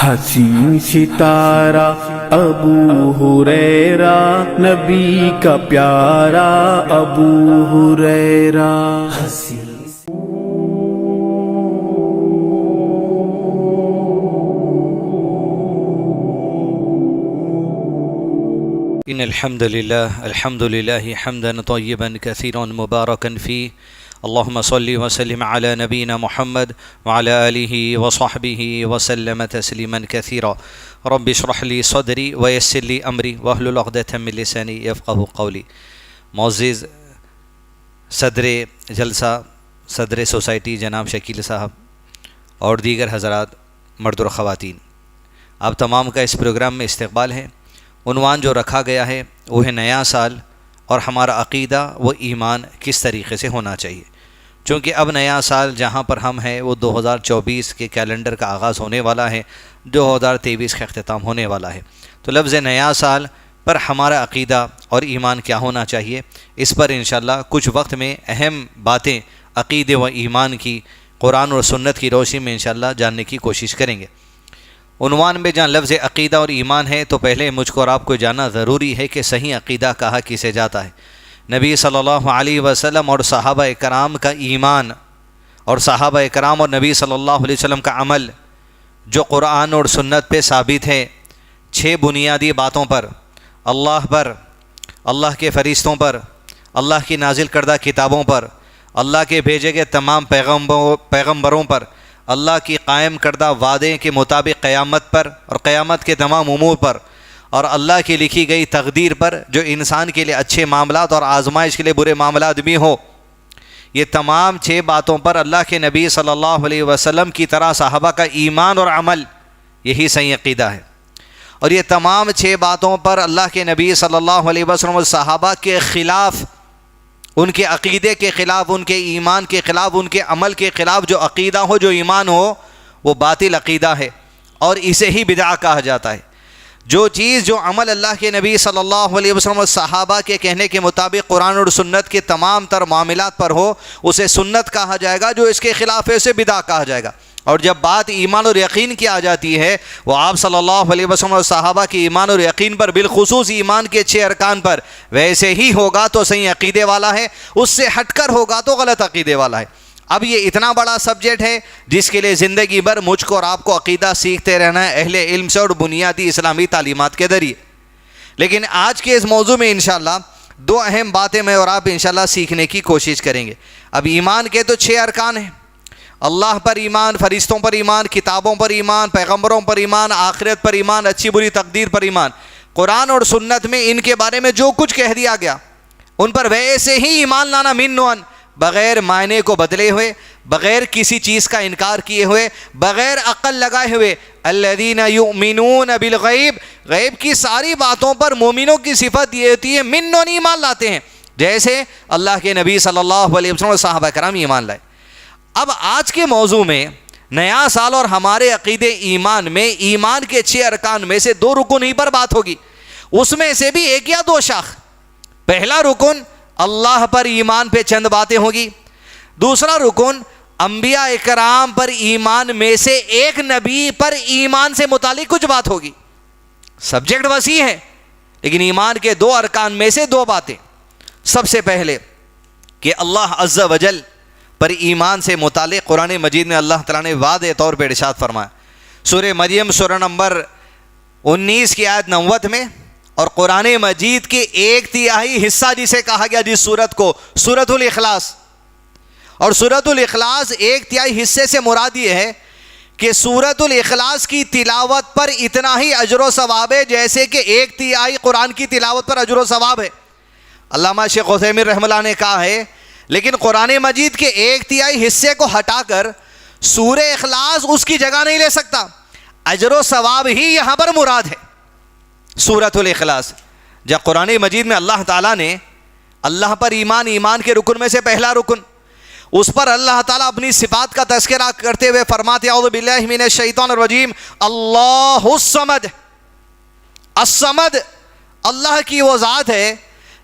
حسین ستارہ ابو ہریرہ نبی کا پیارا ابو ہریرہ. ان الحمد للہ حمدا طیبا کثیرا مبارکا فیہ. اللہم صلی وسلم علی نبینا محمد وعلی آلہ وصحبہ وسلم تسلیما کثیرا. رب اشرح لی صدری ویسر لی امری واحلل عقدۃ من لسانی یفقہوا قولی. معزز صدر جلسہ، صدر سوسائٹی جناب شکیل صاحب اور دیگر حضرات، مرد و خواتین، آپ تمام کا اس پروگرام میں استقبال ہے. عنوان جو رکھا گیا ہے وہ ہے نیا سال اور ہمارا عقیدہ و ایمان کس طریقے سے ہونا چاہیے. چونکہ اب نیا سال جہاں پر ہم ہیں وہ 2024 کے کیلنڈر کا آغاز ہونے والا ہے، 2023 کا اختتام ہونے والا ہے. تو لفظ نیا سال پر ہمارا عقیدہ اور ایمان کیا ہونا چاہیے، اس پر انشاءاللہ کچھ وقت میں اہم باتیں عقیدے و ایمان کی قرآن اور سنت کی روشنی میں انشاءاللہ جاننے کی کوشش کریں گے. عنوان میں جہاں لفظ عقیدہ اور ایمان ہے تو پہلے مجھ کو اور آپ کو جاننا ضروری ہے کہ صحیح عقیدہ کہا کسے جاتا ہے. نبی صلی اللہ علیہ وسلم اور صحابہ کرام کا ایمان اور صحابہ کرام اور نبی صلی اللہ علیہ وسلم کا عمل جو قرآن اور سنت پہ ثابت ہے، 6 بنیادی باتوں پر، اللہ کے فرشتوں پر، اللہ کی نازل کردہ کتابوں پر، اللہ کے بھیجے گئے تمام پیغمبروں پر، اللہ کی قائم کردہ وعدے کے مطابق قیامت پر اور قیامت کے تمام امور پر، اور اللہ کی لکھی گئی تقدیر پر جو انسان کے لیے اچھے معاملات اور آزمائش کے لیے برے معاملات بھی ہو. یہ تمام 6 باتوں پر اللہ کے نبی صلی اللہ علیہ وسلم کی طرح صحابہ کا ایمان اور عمل، یہی صحیح عقیدہ ہے. اور یہ تمام 6 باتوں پر اللہ کے نبی صلی اللہ علیہ وسلم اور صحابہ کے خلاف، ان کے عقیدے کے خلاف، ان کے ایمان کے خلاف، ان کے عمل کے خلاف جو عقیدہ ہو، جو ایمان ہو، وہ باطل عقیدہ ہے اور اسے ہی بدعہ کہا جاتا ہے. جو چیز، جو عمل اللہ کے نبی صلی اللہ علیہ وسلم اور صحابہ کے کہنے کے مطابق قرآن اور سنت کے تمام تر معاملات پر ہو، اسے سنت کہا جائے گا. جو اس کے خلاف ہے اسے بدعہ کہا جائے گا. اور جب بات ایمان اور یقین کی آ جاتی ہے، وہ آپ صلی اللہ علیہ وسلم اور صحابہ کی ایمان اور یقین پر، بالخصوص ایمان کے 6 ارکان پر ویسے ہی ہوگا تو صحیح عقیدے والا ہے، اس سے ہٹ کر ہوگا تو غلط عقیدے والا ہے. اب یہ اتنا بڑا سبجیکٹ ہے جس کے لیے زندگی بھر مجھ کو اور آپ کو عقیدہ سیکھتے رہنا ہے اہل علم سے اور بنیادی اسلامی تعلیمات کے ذریعے. لیکن آج کے اس موضوع میں انشاءاللہ 2 اہم باتیں میں اور آپ انشاءاللہ سیکھنے کی کوشش کریں گے. اب ایمان کے تو 6 ارکان ہیں: اللہ پر ایمان، فرشتوں پر ایمان، کتابوں پر ایمان، پیغمبروں پر ایمان، آخرت پر ایمان، اچھی بری تقدیر پر ایمان. قرآن اور سنت میں ان کے بارے میں جو کچھ کہہ دیا گیا ان پر ویسے ہی ایمان لانا، منّن، بغیر معنی کو بدلے ہوئے، بغیر کسی چیز کا انکار کیے ہوئے، بغیر عقل لگائے ہوئے. الذین یؤمنون بالغیب، غیب کی ساری باتوں پر مومنوں کی صفت یہ ہوتی ہے منّن، ایمان لاتے ہیں، جیسے اللہ کے نبی صلی اللہ علیہ وسلم اور صحابہ کرام ایمان لائے. اب آج کے موضوع میں نیا سال اور ہمارے عقیدے ایمان میں ایمان کے 6 ارکان میں سے 2 رکن ہی پر بات ہوگی. اس میں سے بھی 1 یا 2 شاخ. پہلا رکن اللہ پر ایمان پہ چند باتیں ہوگی. دوسرا رکن انبیاء اکرام پر ایمان میں سے ایک نبی پر ایمان سے متعلق کچھ بات ہوگی. سبجیکٹ وسیع ہے لیکن ایمان کے 2 ارکان میں سے 2 باتیں. سب سے پہلے کہ اللہ عز و جل پر ایمان سے متعلق قرآن مجید میں اللہ تعالیٰ نے واضح طور پہ ارشاد فرمایا. سورہ مریم سورہ نمبر 19 کی آیت 90 میں، اور قرآن مجید کے 1/3 حصہ جسے کہا گیا جس سورت کو، سورۃ الاخلاص. اور سورۃ الاخلاص 1/3 حصے سے مراد یہ ہے کہ سورۃ الاخلاص کی تلاوت پر اتنا ہی اجر و ثواب ہے جیسے کہ 1/3 قرآن کی تلاوت پر اجر و ثواب ہے. علامہ شیخ عثیمین رحمہ اللہ نے کہا ہے لیکن قرآن مجید کے 1/3 حصے کو ہٹا کر سورہ اخلاص اس کی جگہ نہیں لے سکتا. اجر و ثواب ہی یہاں پر مراد ہے. سورۃ الاخلاص جب قرآن مجید میں اللہ تعالیٰ نے اللہ پر ایمان، ایمان کے رکن میں سے پہلا رکن، اس پر اللہ تعالیٰ اپنی صفات کا تذکرہ کرتے ہوئے فرماتے اعوذ باللہ من الشیطان الرجیم، اللہ الصمد. الصمد اللہ کی وہ ذات ہے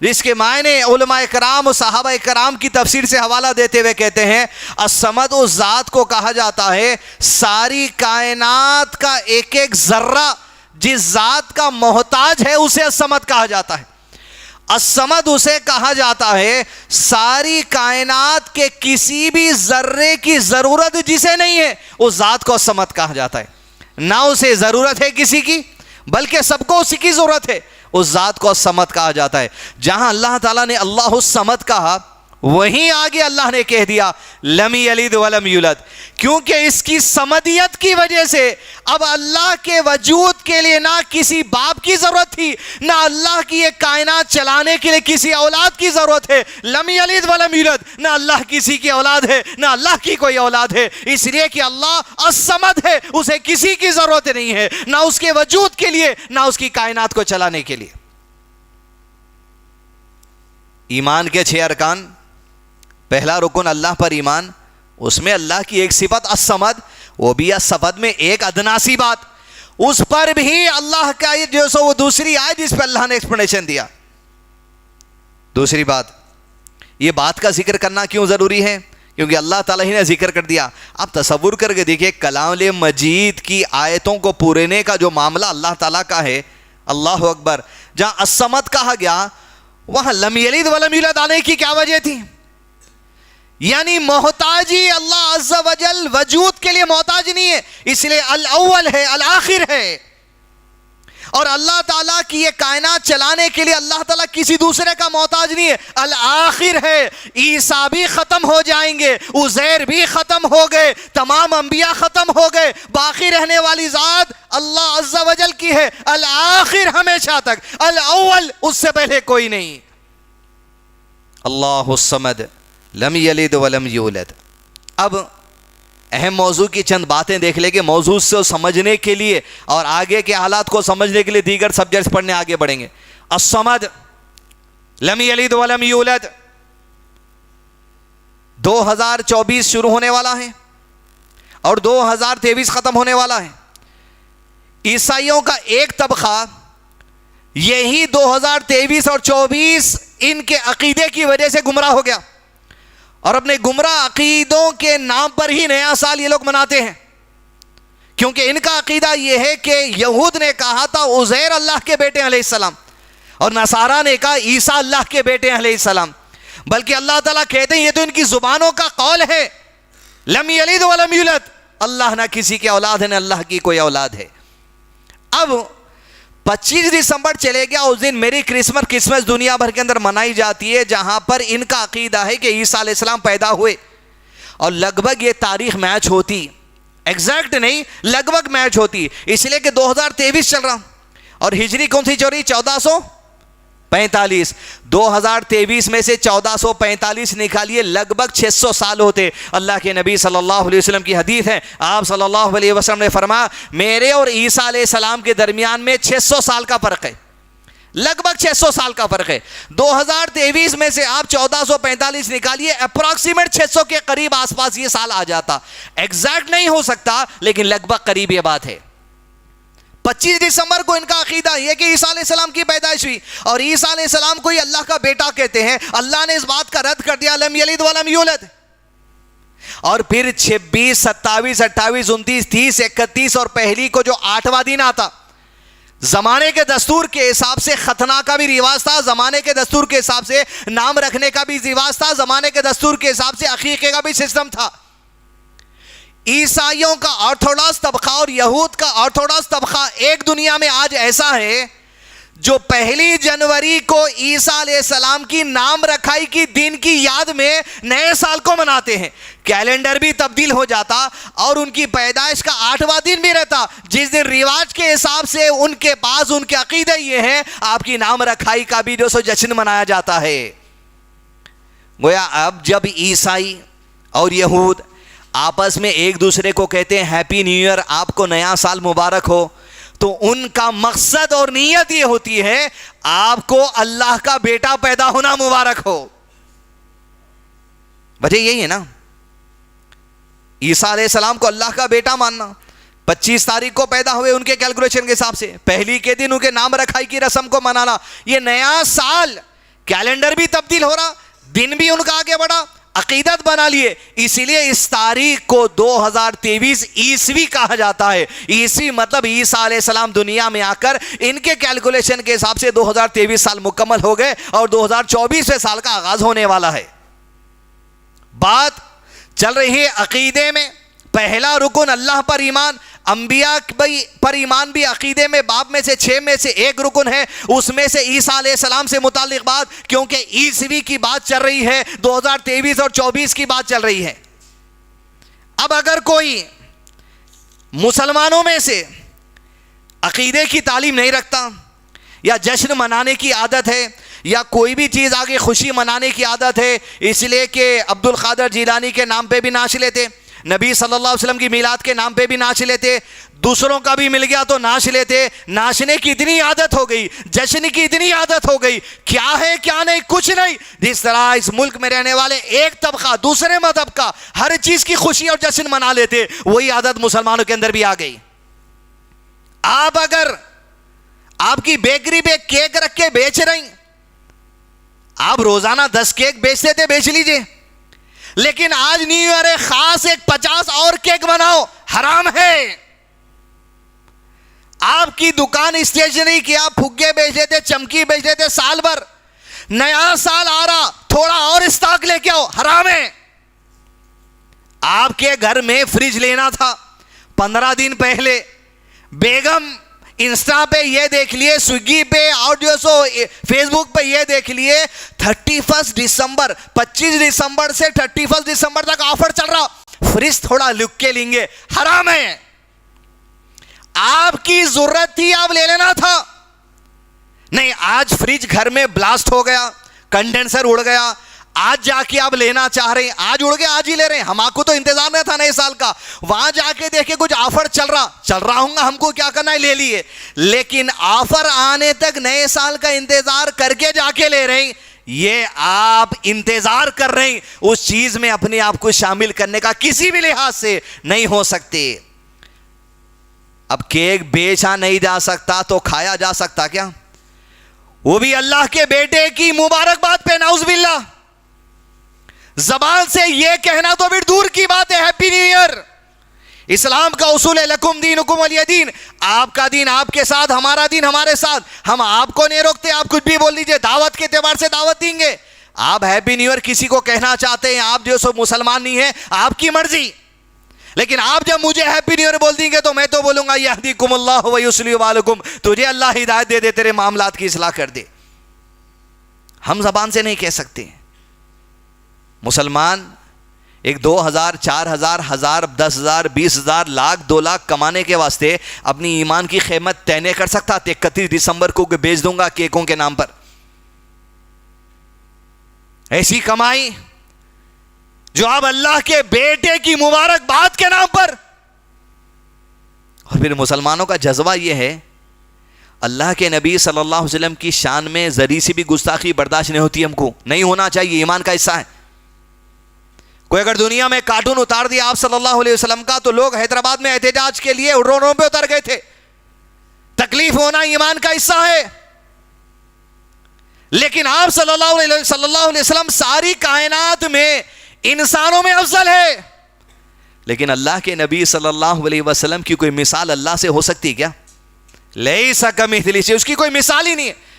جس کے معنی علماء کرام و صحابہ کرام کی تفسیر سے حوالہ دیتے ہوئے کہتے ہیں الصمد اس ذات کو کہا جاتا ہے ساری کائنات کا ایک ایک ذرہ جس ذات کا محتاج ہے اسے الصمد کہا جاتا ہے. الصمد اسے کہا جاتا ہے ساری کائنات کے کسی بھی ذرے کی ضرورت جسے نہیں ہے اس ذات کو الصمد کہا جاتا ہے. نہ اسے ضرورت ہے کسی کی بلکہ سب کو اسی کی ضرورت ہے, اس ذات کو الصمد کہا جاتا ہے. جہاں اللہ تعالیٰ نے اللہ الصمد کہا وہیں آگے اللہ نے کہہ دیا لم یلد ولم یولد, کیونکہ اس کی صمدیت کی وجہ سے اب اللہ کے وجود کے لیے نہ کسی باپ کی ضرورت تھی, نہ اللہ کی یہ کائنات چلانے کے لیے کسی اولاد کی ضرورت ہے. لم یلد ولم یولد, نہ اللہ کسی کی اولاد ہے نہ اللہ کی کوئی اولاد ہے, اس لیے کہ اللہ الصمد ہے, اسے کسی کی ضرورت نہیں ہے, نہ اس کے وجود کے لیے نہ اس کی کائنات کو چلانے کے لیے. ایمان کے 6 ارکان, پہلا رکن اللہ پر ایمان, اس میں اللہ کی ایک صفت الصمد, وہ بھی الصمد میں ایک ادنا سی بات, اس پر بھی اللہ کا جو سو وہ دوسری آیت جس پہ اللہ نے ایکسپلینیشن دیا. دوسری بات, یہ بات کا ذکر کرنا کیوں ضروری ہے؟ کیونکہ اللہ تعالیٰ ہی نے ذکر کر دیا. آپ تصور کر کے دیکھیں کلام مجید کی آیتوں کو پورنے کا جو معاملہ اللہ تعالیٰ کا ہے, اللہ اکبر, جہاں الصمد کہا گیا وہاں لم یلد ولم یولد آنے کی کیا وجہ تھی؟ یعنی محتاجی اللہ عز و جل وجود کے لیے محتاج نہیں ہے, اس لیے الاول ہے الآخر ہے, اور اللہ تعالیٰ کی یہ کائنات چلانے کے لیے اللہ تعالیٰ کسی دوسرے کا محتاج نہیں ہے, الآخر ہے. عیسیٰ بھی ختم ہو جائیں گے, عزیر بھی ختم ہو گئے, تمام انبیاء ختم ہو گئے, باقی رہنے والی ذات اللہ عز و جل کی ہے الآخر ہمیشہ تک, الاول اس سے پہلے کوئی نہیں. اللہ الصمد لم یلد ولم یولد. اب اہم موضوع کی چند باتیں دیکھ لیں کہ موضوع سے سمجھنے کے لیے اور آگے کے حالات کو سمجھنے کے لیے دیگر سبجیکٹس پڑھنے آگے بڑھیں گے. الصمد لم یلد ولم یولد 2024 شروع ہونے والا ہے اور 2023 ختم ہونے والا ہے. عیسائیوں کا ایک طبقہ یہی 2023 اور 24 ان کے عقیدے کی وجہ سے گمراہ ہو گیا, اور اپنے گمراہ عقیدوں کے نام پر ہی نیا سال یہ لوگ مناتے ہیں, کیونکہ ان کا عقیدہ یہ ہے کہ یہود نے کہا تھا عزیر اللہ کے بیٹے علیہ السلام, اور نصارہ نے کہا عیسیٰ اللہ کے بیٹے علیہ السلام. بلکہ اللہ تعالیٰ کہتے ہیں یہ تو ان کی زبانوں کا قول ہے, لم یلد ولم یولد, اللہ نہ کسی کی اولاد ہے نہ اللہ کی کوئی اولاد ہے. اب 25 دسمبر چلے گیا, اس دن میری کرسمس دنیا بھر کے اندر منائی جاتی ہے, جہاں پر ان کا عقیدہ ہے کہ عیسیٰ علیہ السلام پیدا ہوئے, اور لگ بھگ یہ تاریخ میچ ہوتی, ایگزیکٹ نہیں لگ بھگ میچ ہوتی, اس لیے کہ 2023 چل رہا اور ہجری کون سی چل رہی 1445. 2023 میں سے 1445 نکالیے, لگ بھگ 600 سال ہوتے. اللہ کے نبی صلی اللہ علیہ وسلم کی حدیث ہے, آپ صلی اللہ علیہ وسلم نے فرمایا میرے اور عیسیٰ علیہ السلام کے درمیان میں 600 سال کا فرق ہے, لگ بھگ 600 سال کا فرق ہے. 2023 میں سے آپ 1445 نکالیے, اپروکسیمیٹ 600 کے قریب آس پاس یہ سال آ جاتا. ایگزیکٹ نہیں ہو سکتا لیکن لگ بھگ قریب یہ بات ہے. 25 دسمبر کو ان کا عقیدہ یہ کہ عیسیٰ علیہ السلام کی پیدائش ہوئی, اور عیسیٰ علیہ السلام کو ہی اللہ کا بیٹا کہتے ہیں. اللہ نے اس بات کا رد کر دیا لم یلد ولم یولد. اور پھر 26 27 28 29 30 31 اور پہلی کو جو 8واں دن آتا, زمانے کے دستور کے حساب سے ختنہ کا بھی رواج تھا, زمانے کے دستور کے حساب سے نام رکھنے کا بھی رواج تھا, زمانے کے دستور کے حساب سے عقیقے کا بھی سسٹم تھا. عیسائیوں کا آرتھوڈاکس طبقہ اور یہود کا آرتھوڈاکس طبقہ ایک دنیا میں آج ایسا ہے جو 1 جنوری کو عیسیٰ علیہ السلام کی نام رکھائی کی دن کی یاد میں نئے سال کو مناتے ہیں. کیلنڈر بھی تبدیل ہو جاتا اور ان کی پیدائش کا 8واں دن بھی رہتا, جس دن رواج کے حساب سے ان کے پاس ان کے عقیدہ یہ ہے آپ کی نام رکھائی کا بھی جو سو جشن منایا جاتا ہے. گویا اب جب عیسائی اور یہود آپس میں ایک دوسرے کو کہتے ہیں ہیپی نیو ایئر, آپ کو نیا سال مبارک ہو, تو ان کا مقصد اور نیت یہ ہوتی ہے آپ کو اللہ کا بیٹا پیدا ہونا مبارک ہو. وجہ یہی ہے نا, عیسیٰ علیہ السلام کو اللہ کا بیٹا ماننا, 25 تاریخ کو پیدا ہوئے ان کے کیلکولیشن کے حساب سے, پہلی کے دن ان کے نام رکھائی کی رسم کو منانا, یہ نیا سال کیلنڈر بھی تبدیل ہو رہا, دن بھی ان کا آگے بڑھا, عقیدت بنا لیے. اسی لیے اس تاریخ کو 2023 عیسوی کہا جاتا ہے. عیسوی مطلب عیسیٰ علیہ السلام دنیا میں آ کر ان کے کیلکولیشن کے حساب سے 2023 سال مکمل ہو گئے اور 2024 سال کا آغاز ہونے والا ہے. بات چل رہی ہے عقیدے میں. پہلا رکن اللہ پر ایمان, انبیاء پر ایمان بھی عقیدے میں باب میں سے 6 میں سے ایک رکن ہے. اس میں سے عیسیٰ علیہ السلام سے متعلق بات, کیونکہ عیسوی کی بات چل رہی ہے, 2023 اور 24 کی بات چل رہی ہے. اب اگر کوئی مسلمانوں میں سے عقیدے کی تعلیم نہیں رکھتا, یا جشن منانے کی عادت ہے, یا کوئی بھی چیز آگے خوشی منانے کی عادت ہے, اس لیے کہ عبد القادر جیلانی کے نام پہ بھی ناچ لیتے, نبی صلی اللہ علیہ وسلم کی میلاد کے نام پہ بھی ناچ لیتے, دوسروں کا بھی مل گیا تو ناچ لیتے. ناچنے کی اتنی عادت ہو گئی, جشن کی اتنی عادت ہو گئی, کیا ہے کیا نہیں کچھ نہیں. جس طرح اس ملک میں رہنے والے ایک طبقہ دوسرے مذہب کا ہر چیز کی خوشی اور جشن منا لیتے, وہی عادت مسلمانوں کے اندر بھی آ گئی. آپ اگر آپ کی بیکری پہ کیک رکھ کے بیچ رہی, آپ روزانہ 10 کیک بیچتے تھے, بیچ لیجئے, لیکن آج نیو ایئر ہے, خاص ایک 50 اور کیک بناؤ, حرام ہے. آپ کی دکان اسٹیشنری کی, آپ پھگے بیچ دیتے, چمکی بیچ دیتے, سال بھر نیا سال آ رہا, تھوڑا اور اسٹاک لے کے آؤ, حرام ہے. آپ کے گھر میں فریج لینا تھا 15 دن پہلے, بیگم انسٹا پہ یہ دیکھ لیے, سویگی پہ اور جو سو فیس بک پہ یہ دیکھ لیے 31 دسمبر 25 دسمبر سے 31 دسمبر تک آفر چل رہا, فریج تھوڑا لک کے لیں گے, حرام ہے. آپ کی ضرورت تھی, آپ لے لینا تھا. نہیں, آج فریج گھر میں بلاسٹ ہو گیا, کنڈینسر اڑ گیا, آج جا کے آپ لینا چاہ رہے ہیں, آج اڑ گئے آج ہی لے رہے ہیں. ہم آپ کو تو انتظار نہیں تھا نئے سال کا, وہاں جا کے دیکھے کچھ آفر چل رہا ہوں گا, ہم کو کیا کرنا ہے, لے لیے. لیکن آفر آنے تک نئے سال کا انتظار کر کے جا کے لے رہے ہیں, یہ آپ انتظار کر رہے ہیں, اس چیز میں اپنے آپ کو شامل کرنے کا کسی بھی لحاظ سے نہیں ہو سکتے. اب کیک بیچا نہیں جا سکتا تو کھایا جا سکتا کیا؟ وہ بھی اللہ کے بیٹے کی مبارکباد پہ, نعوذ باللہ. زبان سے یہ کہنا تو پھر دور کی بات ہے, ہیپی نیو ایئر. اسلام کا اصول ہے لکم دینکم ولی دین, آپ کا دین آپ کے ساتھ, ہمارا دین ہمارے ساتھ. ہم آپ کو نہیں روکتے, آپ کچھ بھی بول دیجئے, دعوت کے اعتبار سے دعوت دیں گے. آپ ہیپی نیو ایئر کسی کو کہنا چاہتے ہیں, آپ جو سو مسلمان نہیں ہیں, آپ کی مرضی. لیکن آپ جب مجھے ہیپی نیو ایئر بول دیں گے تو میں تو بولوں گا یہدیکم اللہ ویصلح بالکم, تجھے اللہ ہدایت دے دے, تیرے معاملات کی اصلاح کر دے. ہم زبان سے نہیں کہہ سکتے. مسلمان ایک 2000 4000 1000 10000 20000 لاکھ 2 لاکھ کمانے کے واسطے اپنی ایمان کی قیمت طے نہیں کر سکتا. 31 دسمبر کو بیچ دوں گا کیکوں کے نام پر. ایسی کمائی جو آپ اللہ کے بیٹے کی مبارکباد کے نام پر. اور پھر مسلمانوں کا جذبہ یہ ہے, اللہ کے نبی صلی اللہ علیہ وسلم کی شان میں ذری سی بھی گستاخی برداشت نہیں ہوتی, ہم کو نہیں ہونا چاہیے, ایمان کا حصہ ہے. کوئی اگر دنیا میں کارٹون اتار دیا آپ صلی اللہ علیہ وسلم کا, تو لوگ حیدرآباد میں احتجاج کے لیے روڈوں پہ اتر گئے تھے. تکلیف ہونا ایمان کا حصہ ہے. لیکن آپ صلی اللہ علیہ وسلم ساری کائنات میں انسانوں میں افضل ہے. لیکن اللہ کے نبی صلی اللہ علیہ وسلم کی کوئی مثال اللہ سے ہو سکتی کیا؟ لیس کمثلہ شیء, اس کی کوئی مثال ہی نہیں ہے.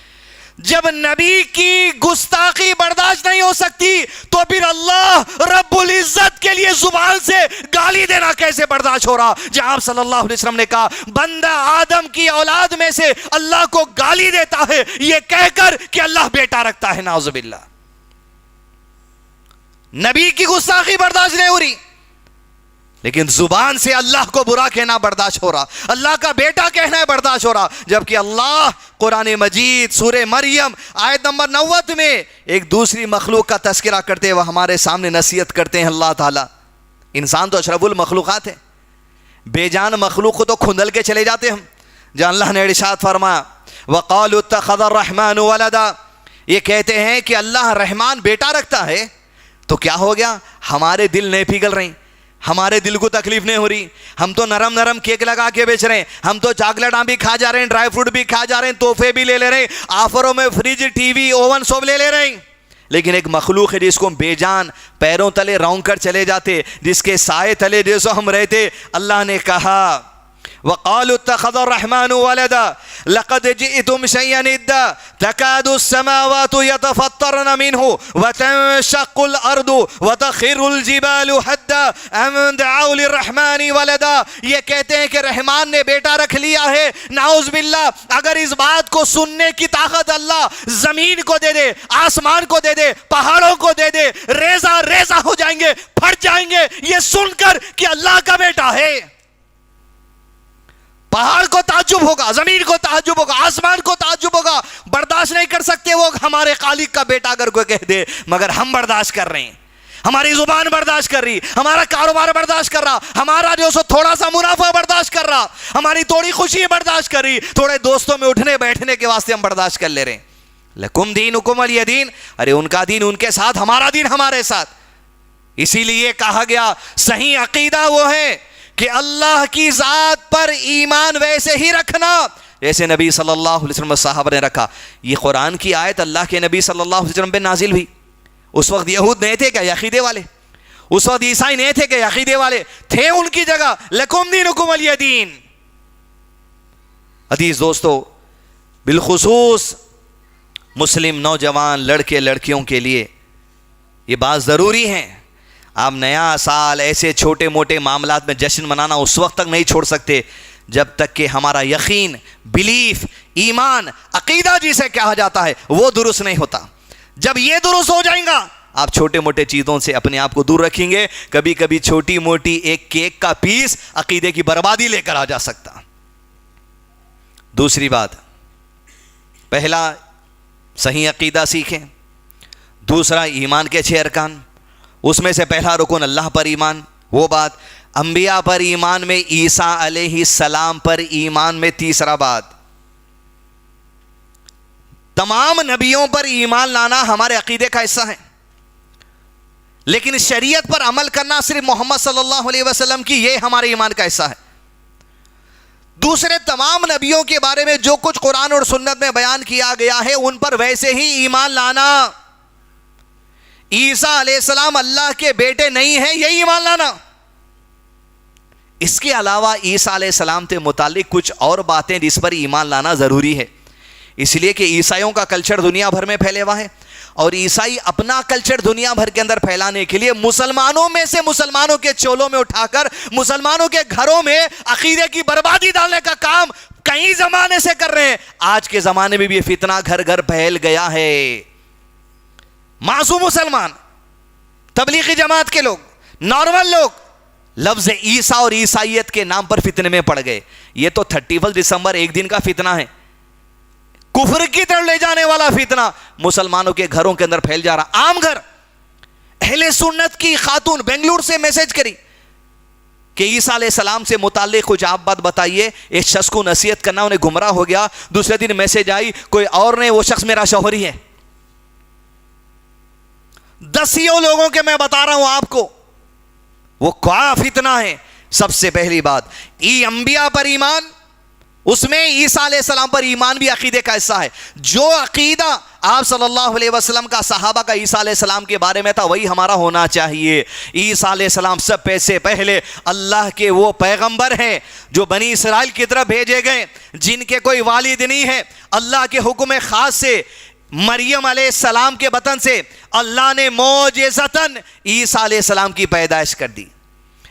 جب نبی کی گستاخی برداشت نہیں ہو سکتی تو پھر اللہ رب العزت کے لیے زبان سے گالی دینا کیسے برداشت ہو رہا؟ جہاں آپ صلی اللہ علیہ وسلم نے کہا بندہ آدم کی اولاد میں سے اللہ کو گالی دیتا ہے یہ کہہ کر کہ اللہ بیٹا رکھتا ہے, نعوذ باللہ. نبی کی گستاخی برداشت نہیں ہو رہی, لیکن زبان سے اللہ کو برا کہنا برداشت ہو رہا, اللہ کا بیٹا کہنا ہے برداشت ہو رہا. جبکہ اللہ قرآن مجید سورہ مریم آیت نمبر 90 میں ایک دوسری مخلوق کا تذکرہ کرتے ہوئے ہمارے سامنے نصیحت کرتے ہیں. اللہ تعالیٰ, انسان تو اشرف المخلوقات ہے, بے جان مخلوق کو تو کھندل کے چلے جاتے ہم. جہاں اللہ نے ارشاد فرمایا وَقَالُوا اتَّخَذَ الرَّحْمَنُ وَلَدًا, یہ کہتے ہیں کہ اللہ رحمان بیٹا رکھتا ہے, تو کیا ہو گیا؟ ہمارے دل نہیں پگھل رہے, ہمارے دل کو تکلیف نہیں ہو رہی. ہم تو نرم نرم کیک لگا کے بیچ رہے ہیں, ہم تو چاکلیٹ بھی کھا جا رہے ہیں, ڈرائی فروٹ بھی کھا جا رہے ہیں, تحفے بھی لے لے رہے ہیں, آفروں میں فریج, ٹی وی, اوون سب لے رہے ہیں. لیکن ایک مخلوق ہے جس کو ہم بے جان پیروں تلے رونگ کر چلے جاتے, جس کے سائے تلے جیسو ہم رہتے. اللہ نے کہا وَقَالُوا اتَّخَذَ الرَّحْمَنُ وَلَدًا لَقَدْ جِئْتُمْ شَيْئًا إِدًّا تَكَادُ السَّمَاوَاتُ يَتَفَطَّرْنَ مِنْهُ وَتَنشَقُّ الْأَرْضُ وَتَخِرُّ الْجِبَالُ حَتَّى أَن دَعَوْا لِلرَّحْمَنِ وَلَدًا. یہ کہتے ہیں کہ رحمان نے بیٹا رکھ لیا ہے. نعوذ باللہ. اگر اس بات کو سننے کی طاقت اللہ زمین کو دے دے, آسمان کو دے دے, پہاڑوں کو دے دے, ریزہ ریزہ ہو جائیں گے, پھٹ جائیں گے یہ سن کر کہ اللہ کا بیٹا ہے. پہاڑ کو تعجب ہوگا, زمین کو تعجب ہوگا, آسمان کو تعجب ہوگا. برداشت نہیں کر سکتے وہ ہمارے خالق کا بیٹا اگر کوئی کہہ دے, مگر ہم برداشت کر رہے ہیں. ہماری زبان برداشت کر رہی, ہمارا کاروبار برداشت کر رہا, ہمارا جو سو تھوڑا سا منافع برداشت کر رہا, ہماری تھوڑی خوشی برداشت کر رہی, تھوڑے دوستوں میں اٹھنے بیٹھنے کے واسطے ہم برداشت کر لے رہے ہیں. لکم دینکم ولی دین. ارے ان کا دین ان کے ساتھ, ہمارا دین ہمارے ساتھ. اسی لیے کہا گیا صحیح عقیدہ وہ ہے کہ اللہ کی ذات پر ایمان ویسے ہی رکھنا جیسے نبی صلی اللہ علیہ وسلم صحابہ نے رکھا. یہ قرآن کی آیت اللہ کے نبی صلی اللہ علیہ وسلم پہ نازل ہوئی. اس وقت یہود نہیں تھے کیا عقیدے والے؟ اس وقت عیسائی نہیں تھے کیا عقیدے والے؟ تھے ان کی جگہ. لکم دینکم ولی دین. عزیز دوستو, بالخصوص مسلم نوجوان لڑکے لڑکیوں کے لیے یہ بات ضروری ہے. آپ نیا سال ایسے چھوٹے موٹے معاملات میں جشن منانا اس وقت تک نہیں چھوڑ سکتے جب تک کہ ہمارا یقین, بلیف, ایمان, عقیدہ جسے کہا جاتا ہے وہ درست نہیں ہوتا. جب یہ درست ہو جائیں گا آپ چھوٹے موٹے چیزوں سے اپنے آپ کو دور رکھیں گے. کبھی کبھی چھوٹی موٹی ایک کیک کا پیس عقیدے کی بربادی لے کر آ جا سکتا. دوسری بات, پہلا صحیح عقیدہ سیکھیں. دوسرا ایمان کے 6 ارکان. اس میں سے پہلا رکن اللہ پر ایمان, وہ بات. انبیاء پر ایمان میں عیسیٰ علیہ السلام پر ایمان میں تیسرا بات. تمام نبیوں پر ایمان لانا ہمارے عقیدے کا حصہ ہے, لیکن شریعت پر عمل کرنا صرف محمد صلی اللہ علیہ وسلم کی, یہ ہمارے ایمان کا حصہ ہے. دوسرے تمام نبیوں کے بارے میں جو کچھ قرآن اور سنت میں بیان کیا گیا ہے ان پر ویسے ہی ایمان لانا. عیسیٰ علیہ السلام اللہ کے بیٹے نہیں ہیں, یہی ایمان لانا. اس کے علاوہ عیسیٰ علیہ السلام سے متعلق کچھ اور باتیں جس پر ایمان لانا ضروری ہے, اس لیے کہ عیسائیوں کا کلچر دنیا بھر میں پھیلے ہوا ہے, اور عیسائی اپنا کلچر دنیا بھر کے اندر پھیلانے کے لیے مسلمانوں میں سے مسلمانوں کے چولوں میں اٹھا کر مسلمانوں کے گھروں میں عقیدے کی بربادی ڈالنے کا کام کئی زمانے سے کر رہے ہیں. آج کے زمانے میں بھی یہ فتنہ گھر گھر پھیل گیا ہے. معصوم مسلمان, تبلیغی جماعت کے لوگ, نارمل لوگ لفظ عیسیٰ اور عیسائیت کے نام پر فتنے میں پڑ گئے. یہ تو 31 دسمبر ایک دن کا فتنہ ہے, کفر کی طرف لے جانے والا فتنہ مسلمانوں کے گھروں کے اندر پھیل جا رہا. عام گھر. اہل سنت کی خاتون بنگلور سے میسج کری کہ عیسیٰ علیہ السلام سے متعلق کچھ آپ بات بتائیے. ایک شخص کو نصیحت کرنا, انہیں گمراہ ہو گیا. دوسرے دن میسج آئی کوئی اور نہیں, وہ شخص میرا شوہر ہی ہے. 10 لوگوں کے میں بتا رہا ہوں آپ کو وہ کیا فتنہ ہے. سب سے پہلی بات انبیاء پر ایمان, اس میں عیسیٰ علیہ السلام پر ایمان بھی عقیدے کا حصہ ہے. جو عقیدہ آپ صلی اللہ علیہ وسلم کا, صحابہ کا عیسیٰ علیہ السلام کے بارے میں تھا وہی ہمارا ہونا چاہیے. عیسیٰ علیہ السلام سب سے پہلے اللہ کے وہ پیغمبر ہیں جو بنی اسرائیل کی طرف بھیجے گئے, جن کے کوئی والد نہیں ہے. اللہ کے حکم خاص سے مریم علیہ السلام کے بطن سے اللہ نے معجزتاً عیسیٰ علیہ السلام کی پیدائش کر دی,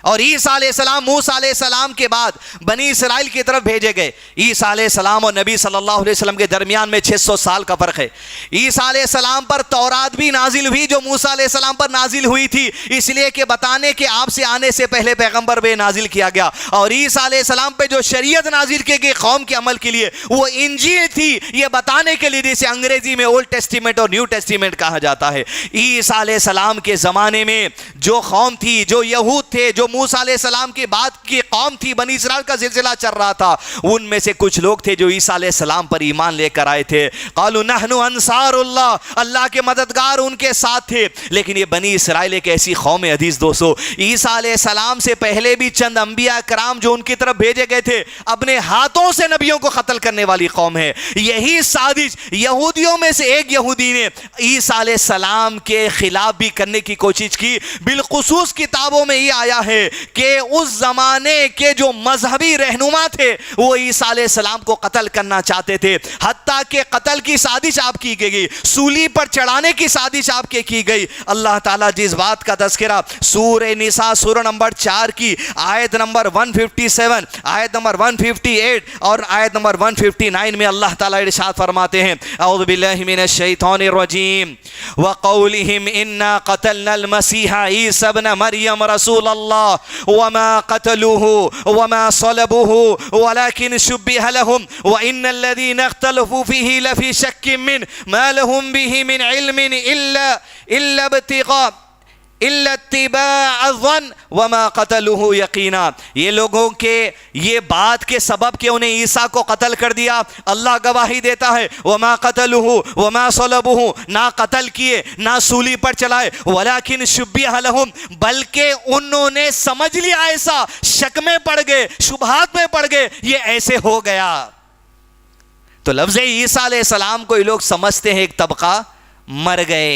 اور عیسیٰ علیہ السلام موسیٰ علیہ السلام کے بعد بنی اسرائیل کی طرف بھیجے گئے. عیسیٰ علیہ السلام اور نبی صلی اللہ علیہ وسلم کے درمیان میں 600 سال کا فرق ہے. عیسیٰ علیہ السلام پر تورات بھی نازل ہوئی جو موسیٰ علیہ السلام پر نازل ہوئی تھی, اس لیے کہ بتانے کہ آپ سے آنے سے پہلے پیغمبر بھی نازل کیا گیا. اور عیسیٰ علیہ السلام پہ جو شریعت نازل کی گئی قوم کے عمل کے لیے وہ انجیل تھی, یہ بتانے کے لیے جسے انگریزی میں اولڈ ٹیسٹیمنٹ اور نیو ٹیسٹیمنٹ کہا جاتا ہے. عیسیٰ علیہ السلام کے زمانے میں جو قوم تھی, جو یہود تھے, جو موسیٰ علیہ السلام کی بعد کی قوم تھی، بنی اسرائیل کا سلسلہ چل رہا تھا، ان میں سے کچھ لوگ تھے جو عیسیٰ علیہ السلام پر ایمان لے کر آئے تھے. قالوا نحن انصار اللہ، اللہ کے مددگار ان کے ساتھ تھے. لیکن یہ بنی اسرائیل ایک ایسی قوم ہے عزیز دوستو، عیسیٰ علیہ السلام سے پہلے بھی چند انبیاء کرام جو ان کی طرف بھیجے گئے تھے اپنے ہاتھوں سے نبیوں کو قتل کرنے والی قوم ہے. یہی سازش یہودیوں میں سے ایک یہودی نے عیسیٰ علیہ السلام کے خلاف بھی کرنے کی کوشش کی. بالخصوص کتابوں میں یہ آیا ہے کہ اس زمانے کے جو مذہبی رہنما تھے وہ عیسیٰ علیہ السلام کو قتل کرنا چاہتے تھے، حتیٰ کہ قتل کی سازش آپ کی گئی، سولی پر چڑھانے کی سازش آپ کے کی گئی. اللہ تعالیٰ جس بات کا تذکرہ سورہ نساء سورہ نمبر 4 کی آیت نمبر 157، آیت نمبر 158 اور آیت نمبر 159 میں اللہ تعالیٰ ارشاد فرماتے ہیں، اعوذ باللہ من الشیطان الرجیم وقولہم انا قتلنا المسیح عیسی ابن مریم رسول اللہ وما قتلوه وما صلبوه ولكن شبه لهم وان الذين اختلفوا فيه لفي شك منه ما لهم به من علم الا اتباع الظن وما قتلوه یقینا. یہ لوگوں کے یہ بات کے سبب کہ انہیں عیسیٰ کو قتل کر دیا اللہ گواہی دیتا ہے، وما قتلوه وما صلبوه، نہ قتل کیے نہ سولی پر چلائے، ولكن شبه لهم، بلکہ انہوں نے سمجھ لیا ایسا، شک میں پڑ گئے، شبہات میں پڑ گئے، یہ ایسے ہو گیا. تو لفظ عیسیٰ علیہ السلام کو یہ لوگ سمجھتے ہیں ایک طبقہ مر گئے،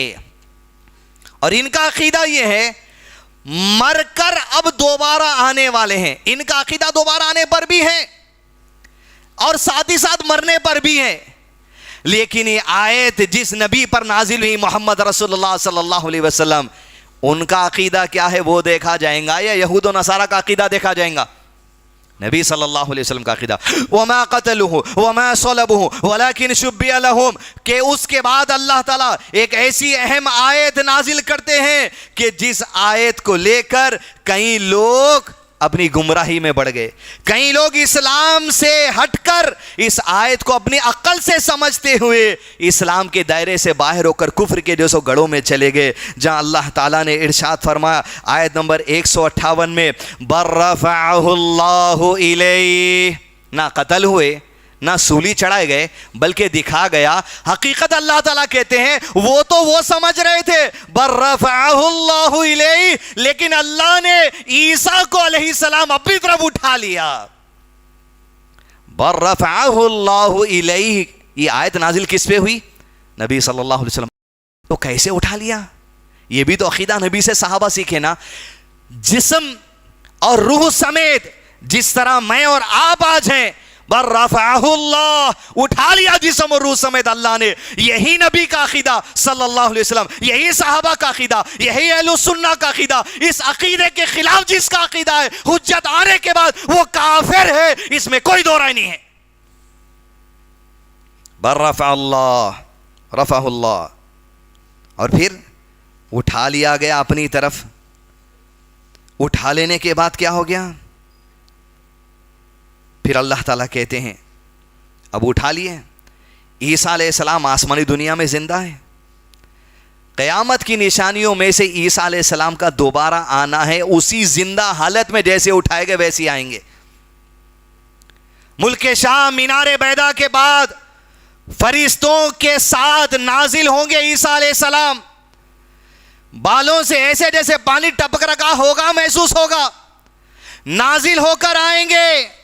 اور ان کا عقیدہ یہ ہے مر کر اب دوبارہ آنے والے ہیں. ان کا عقیدہ دوبارہ آنے پر بھی ہے اور ساتھ ہی ساتھ مرنے پر بھی ہے. لیکن یہ آیت جس نبی پر نازل ہوئی محمد رسول اللہ صلی اللہ علیہ وسلم، ان کا عقیدہ کیا ہے وہ دیکھا جائے گا، یا یہود و نصارہ کا عقیدہ دیکھا جائے گا؟ نبی صلی اللہ علیہ وسلم کا عقیدہ وما قتلوه وما صلبوه ولكن شبه لهم، کہ اس کے بعد اللہ تعالیٰ ایک ایسی اہم آیت نازل کرتے ہیں کہ جس آیت کو لے کر کئی لوگ اپنی گمراہی میں بڑھ گئے، کئی لوگ اسلام سے ہٹ کر اس آیت کو اپنی عقل سے سمجھتے ہوئے اسلام کے دائرے سے باہر ہو کر کفر کے جو سو گڑھوں میں چلے گئے، جہاں اللہ تعالیٰ نے ارشاد فرمایا آیت نمبر 158 میں، بل رفعہ اللہ الیہ، نہ قتل ہوئے نہ سولی چڑھائے گئے بلکہ دکھا گیا. حقیقت اللہ تعالیٰ کہتے ہیں وہ تو وہ سمجھ رہے تھے بل رفعہ اللہ الیہ، لیکن اللہ نے عیسیٰ کو علیہ السلام اپنی طرف اٹھا لیا. بل رفعہ اللہ الیہ، یہ آیت نازل کس پہ ہوئی؟ نبی صلی اللہ علیہ وسلم. تو کیسے اٹھا لیا؟ یہ بھی تو عقیدہ نبی سے صحابہ سیکھے نا. جسم اور روح سمیت جس طرح میں اور آپ آج ہیں، بل رفعہ اللہ، اٹھا لیا جسم اور روح سمیت اللہ نے. یہی نبی کا عقیدہ صلی اللہ علیہ وسلم، یہی صحابہ کا عقیدہ، یہی اہل السنہ کا عقیدہ. اس عقیدے کے خلاف جس کا عقیدہ ہے حجت آنے کے بعد وہ کافر ہے، اس میں کوئی دو رائے نہیں ہے. بل رفع اللہ، رفعہ اللہ، اور پھر اٹھا لیا گیا اپنی طرف. اٹھا لینے کے بعد کیا ہو گیا؟ پھر اللہ تعالیٰ کہتے ہیں اب اٹھا لیے، عیسیٰ علیہ السلام آسمانی دنیا میں زندہ ہے. قیامت کی نشانیوں میں سے عیسیٰ علیہ السلام کا دوبارہ آنا ہے، اسی زندہ حالت میں جیسے اٹھائے گئے ویسے آئیں گے. ملک شام مینار بیضا کے بعد فرشتوں کے ساتھ نازل ہوں گے عیسیٰ علیہ السلام. بالوں سے ایسے جیسے پانی ٹپک رہا ہوگا محسوس ہوگا، نازل ہو کر آئیں گے.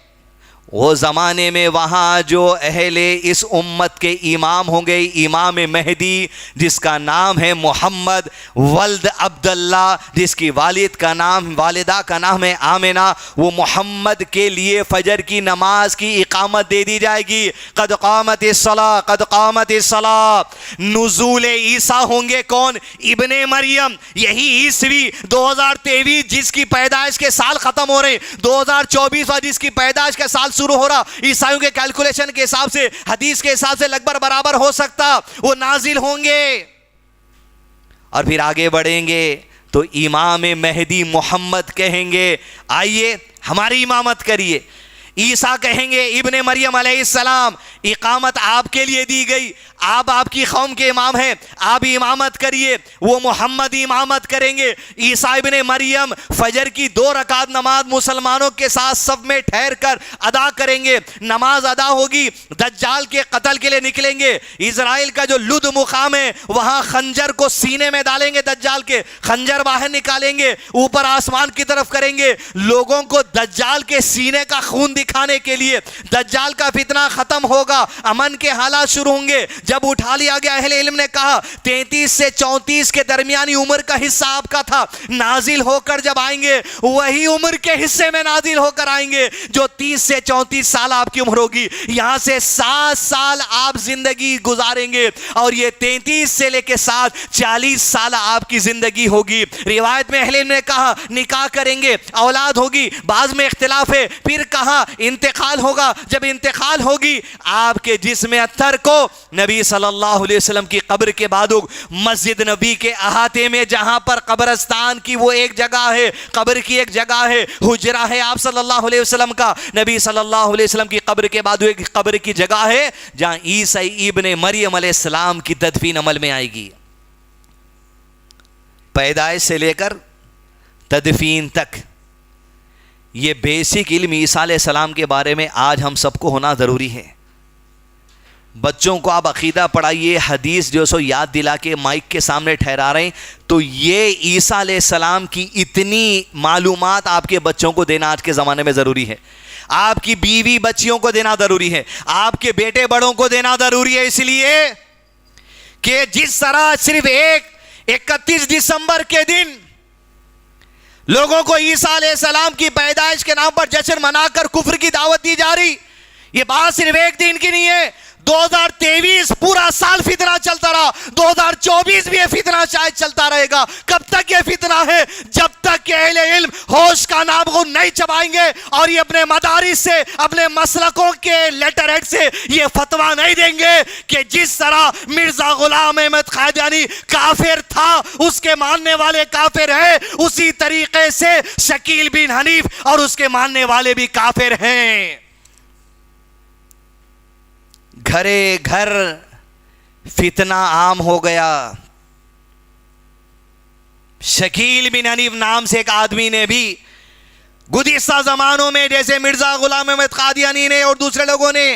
وہ زمانے میں وہاں جو اہل اس امت کے امام ہوں گے، امام مہدی جس کا نام ہے محمد ولد عبداللہ، جس کی والدہ کا نام ہے آمنہ، وہ محمد کے لیے فجر کی نماز کی اقامت دے دی جائے گی. قد قامت الصلاۃ، قد قامت الصلاۃ. نزول عیسیٰ ہوں گے کون؟ ابن مریم. یہی عیسوی 2023 جس کی پیدائش کے سال ختم ہو رہے، 2024 جس کی پیدائش کا سال شروع ہو رہا، عیسائیوں کے کیلکولیشن کے حساب سے، حدیث کے حساب سے لگ بھگ برابر ہو سکتا، وہ نازل ہوں گے. اور پھر آگے بڑھیں گے تو امام مہدی محمد کہیں گے آئیے ہماری امامت کریے. عیسیٰ کہیں گے ابن مریم علیہ السلام اقامت آپ کے لیے دی گئی، آپ کی قوم کے امام ہیں, آپ امامت کریے. وہ محمد امامت کریں گے. عیسیٰ ابن مریم فجر کی 2 رکعت نماز مسلمانوں کے ساتھ صف میں ٹھہر کر ادا کریں گے. نماز ادا ہوگی, دجال کے قتل کے لیے نکلیں گے. اسرائیل کا جو لد مقام ہے وہاں خنجر کو سینے میں ڈالیں گے, دجال کے خنجر باہر نکالیں گے, اوپر آسمان کی طرف کریں گے, لوگوں کو دجال کے سینے کا خون دکھانے کے لیے. دجال کا فتنہ ختم ہوگا, امن کے حالات شروع ہوں گے. جب اٹھا لیا گیا, اہل علم نے کہا 33 سے 34 کے درمیانی عمر کا حصہ آپ کا تھا. نازل ہو کر جب آئیں گے وہی عمر کے حصے میں نازل ہو کر آئیں گے جو 30 سے 34 سال آپ کی عمر ہوگی. یہاں سے 7 سال آپ زندگی گزاریں گے اور یہ 33 سے لے کے 40 سال آپ کی زندگی ہوگی. روایت میں اہل علم نے کہا نکاح کریں گے, اولاد ہوگی, بعض میں اختلاف ہے. پھر کہا انتقال ہوگا, جب انتقال ہوگی آپ کے جسم اطہر کو نبی صلی اللہ علیہ وسلم کی قبر کے بعد مسجد نبی کے احاطے میں, جہاں پر قبرستان کی وہ ایک جگہ ہے, قبر کی ایک جگہ ہے, حجرہ ہے آپ صلی اللہ علیہ وسلم کا, نبی صلی اللہ علیہ وسلم کی قبر کے بعد ایک قبر کی جگہ ہے جہاں عیسیٰ ابن مریم علیہ السلام کی تدفین عمل میں آئے گی. پیدائش سے لے کر تدفین تک یہ بیسک علم عیسیٰ علیہ السلام کے بارے میں آج ہم سب کو ہونا ضروری ہے. بچوں کو آپ عقیدہ پڑھائیے, حدیث جو سو یاد دلا کے مائک کے سامنے ٹھہرا رہے ہیں, تو یہ عیسیٰ علیہ السلام کی اتنی معلومات آپ کے بچوں کو دینا آج کے زمانے میں ضروری ہے. آپ کی بیوی بچیوں کو دینا ضروری ہے, آپ کے بیٹے بڑوں کو دینا ضروری ہے, اس لیے کہ جس طرح صرف 31 دسمبر کے دن لوگوں کو عیسیٰ علیہ السلام کی پیدائش کے نام پر جشن منا کر کفر کی دعوت دی جا رہی, یہ بات صرف ایک دن کی نہیں ہے. 2023 پورا سال فتنہ چلتا رہا, 2024 بھی یہ فتنہ شاید چلتا رہے گا. کب تک یہ فتنہ ہے؟ جب تک کہ اہل علم ہوش کا نام کو نہیں چبائیں گے اور یہ اپنے مدارس سے, اپنے مسلکوں کے لیٹر ہیڈ سے یہ فتویٰ نہیں دیں گے کہ جس طرح مرزا غلام احمد قادیانی کافر تھا, اس کے ماننے والے کافر ہیں, اسی طریقے سے شکیل بن حنیف اور اس کے ماننے والے بھی کافر ہیں. گھرے گھر فتنہ عام ہو گیا. شکیل بن حنیف نام سے ایک آدمی نے بھی گزشتہ زمانوں میں, جیسے مرزا غلام احمد قادیانی نے اور دوسرے لوگوں نے,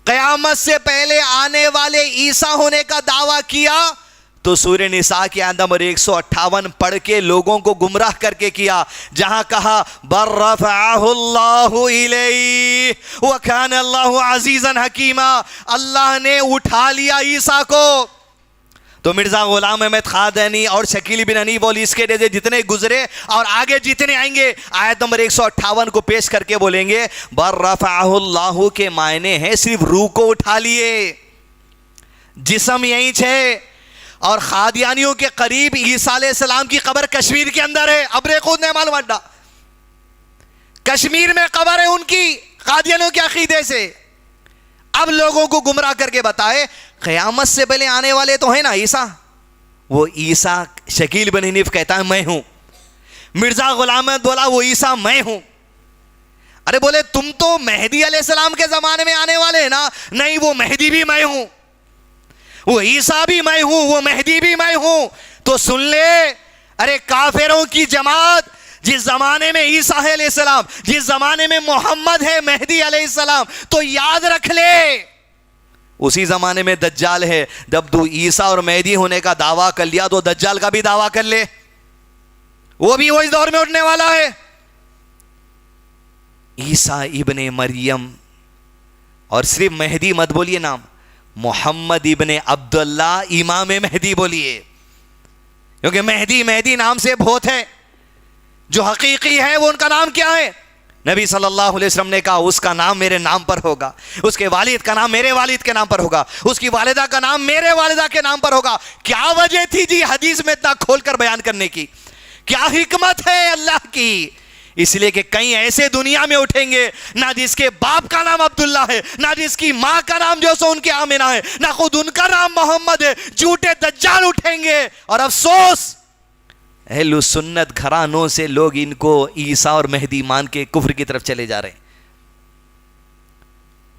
قیامت سے پہلے آنے والے عیسیٰ ہونے کا دعویٰ کیا تو سورہ نساء کے آیت نمبر 158 پڑھ کے لوگوں کو گمراہ کر کے کیا, جہاں کہا بر رفعہ اللہ الیہ وکان اللہ عزیزا حکیما, اللہ نے اٹھا عیسیٰ عیسیٰ کو. تو مرزا غلام احمد قادیانی اور شکیل بن حنیف اور اس کے جیسے جتنے گزرے اور آگے جتنے آئیں گے, آیت نمبر 158 کو پیش کر کے بولیں گے بر رفعہ اللہ کے معنی ہے صرف روح کو اٹھا لیے, جسم یہیں چھے. اور قادیانیوں کے قریب عیسیٰ علیہ السلام کی قبر کشمیر کے اندر ہے. ابر خود نے معلوم اڈا کشمیر میں قبر ہے ان کی, قادیانیوں کے عقیدے سے. اب لوگوں کو گمراہ کر کے بتائے قیامت سے پہلے آنے والے تو ہیں نا عیسیٰ, وہ عیسیٰ شکیل بن حنیف کہتا ہے میں ہوں. مرزا غلام احمد بولا وہ عیسیٰ میں ہوں. ارے بولے تم تو مہدی علیہ السلام کے زمانے میں آنے والے ہیں نا, نہیں وہ مہدی بھی میں ہوں, وہ عیسیٰ بھی میں ہوں, وہ مہدی بھی میں ہوں. تو سن لے, ارے کافروں کی جماعت, جس زمانے میں عیسیٰ علیہ السلام, جس زمانے میں محمد ہے مہدی علیہ السلام, تو یاد رکھ لے اسی زمانے میں دجال ہے. جب تو عیسیٰ اور مہدی ہونے کا دعویٰ کر لیا تو دجال کا بھی دعویٰ کر لے, وہ بھی وہی دور میں اٹھنے والا ہے. عیسیٰ ابن مریم, اور صرف مہدی مت بولیے نام, محمد ابن عبداللہ امام مہدی بولیے, کیونکہ مہدی نام سے بہت ہے. جو حقیقی ہے وہ ان کا نام کیا ہے؟ نبی صلی اللہ علیہ وسلم نے کہا اس کا نام میرے نام پر ہوگا, اس کے والد کا نام میرے والد کے نام پر ہوگا, اس کی والدہ کا نام میرے والدہ کے نام پر ہوگا. کیا وجہ تھی جی حدیث میں اتنا کھول کر بیان کرنے کی؟ کیا حکمت ہے اللہ کی؟ اس لیے کہ کئی ایسے دنیا میں اٹھیں گے نہ جس کے باپ کا نام عبداللہ ہے, نہ جس کی ماں کا نام جو سو ان کے آمنہ ہے, نہ خود ان کا نام محمد ہے. جھوٹے دجال اٹھیں گے, اور افسوس اہل سنت گھرانوں سے لوگ ان کو عیسیٰ اور مہدی مان کے کفر کی طرف چلے جا رہے ہیں.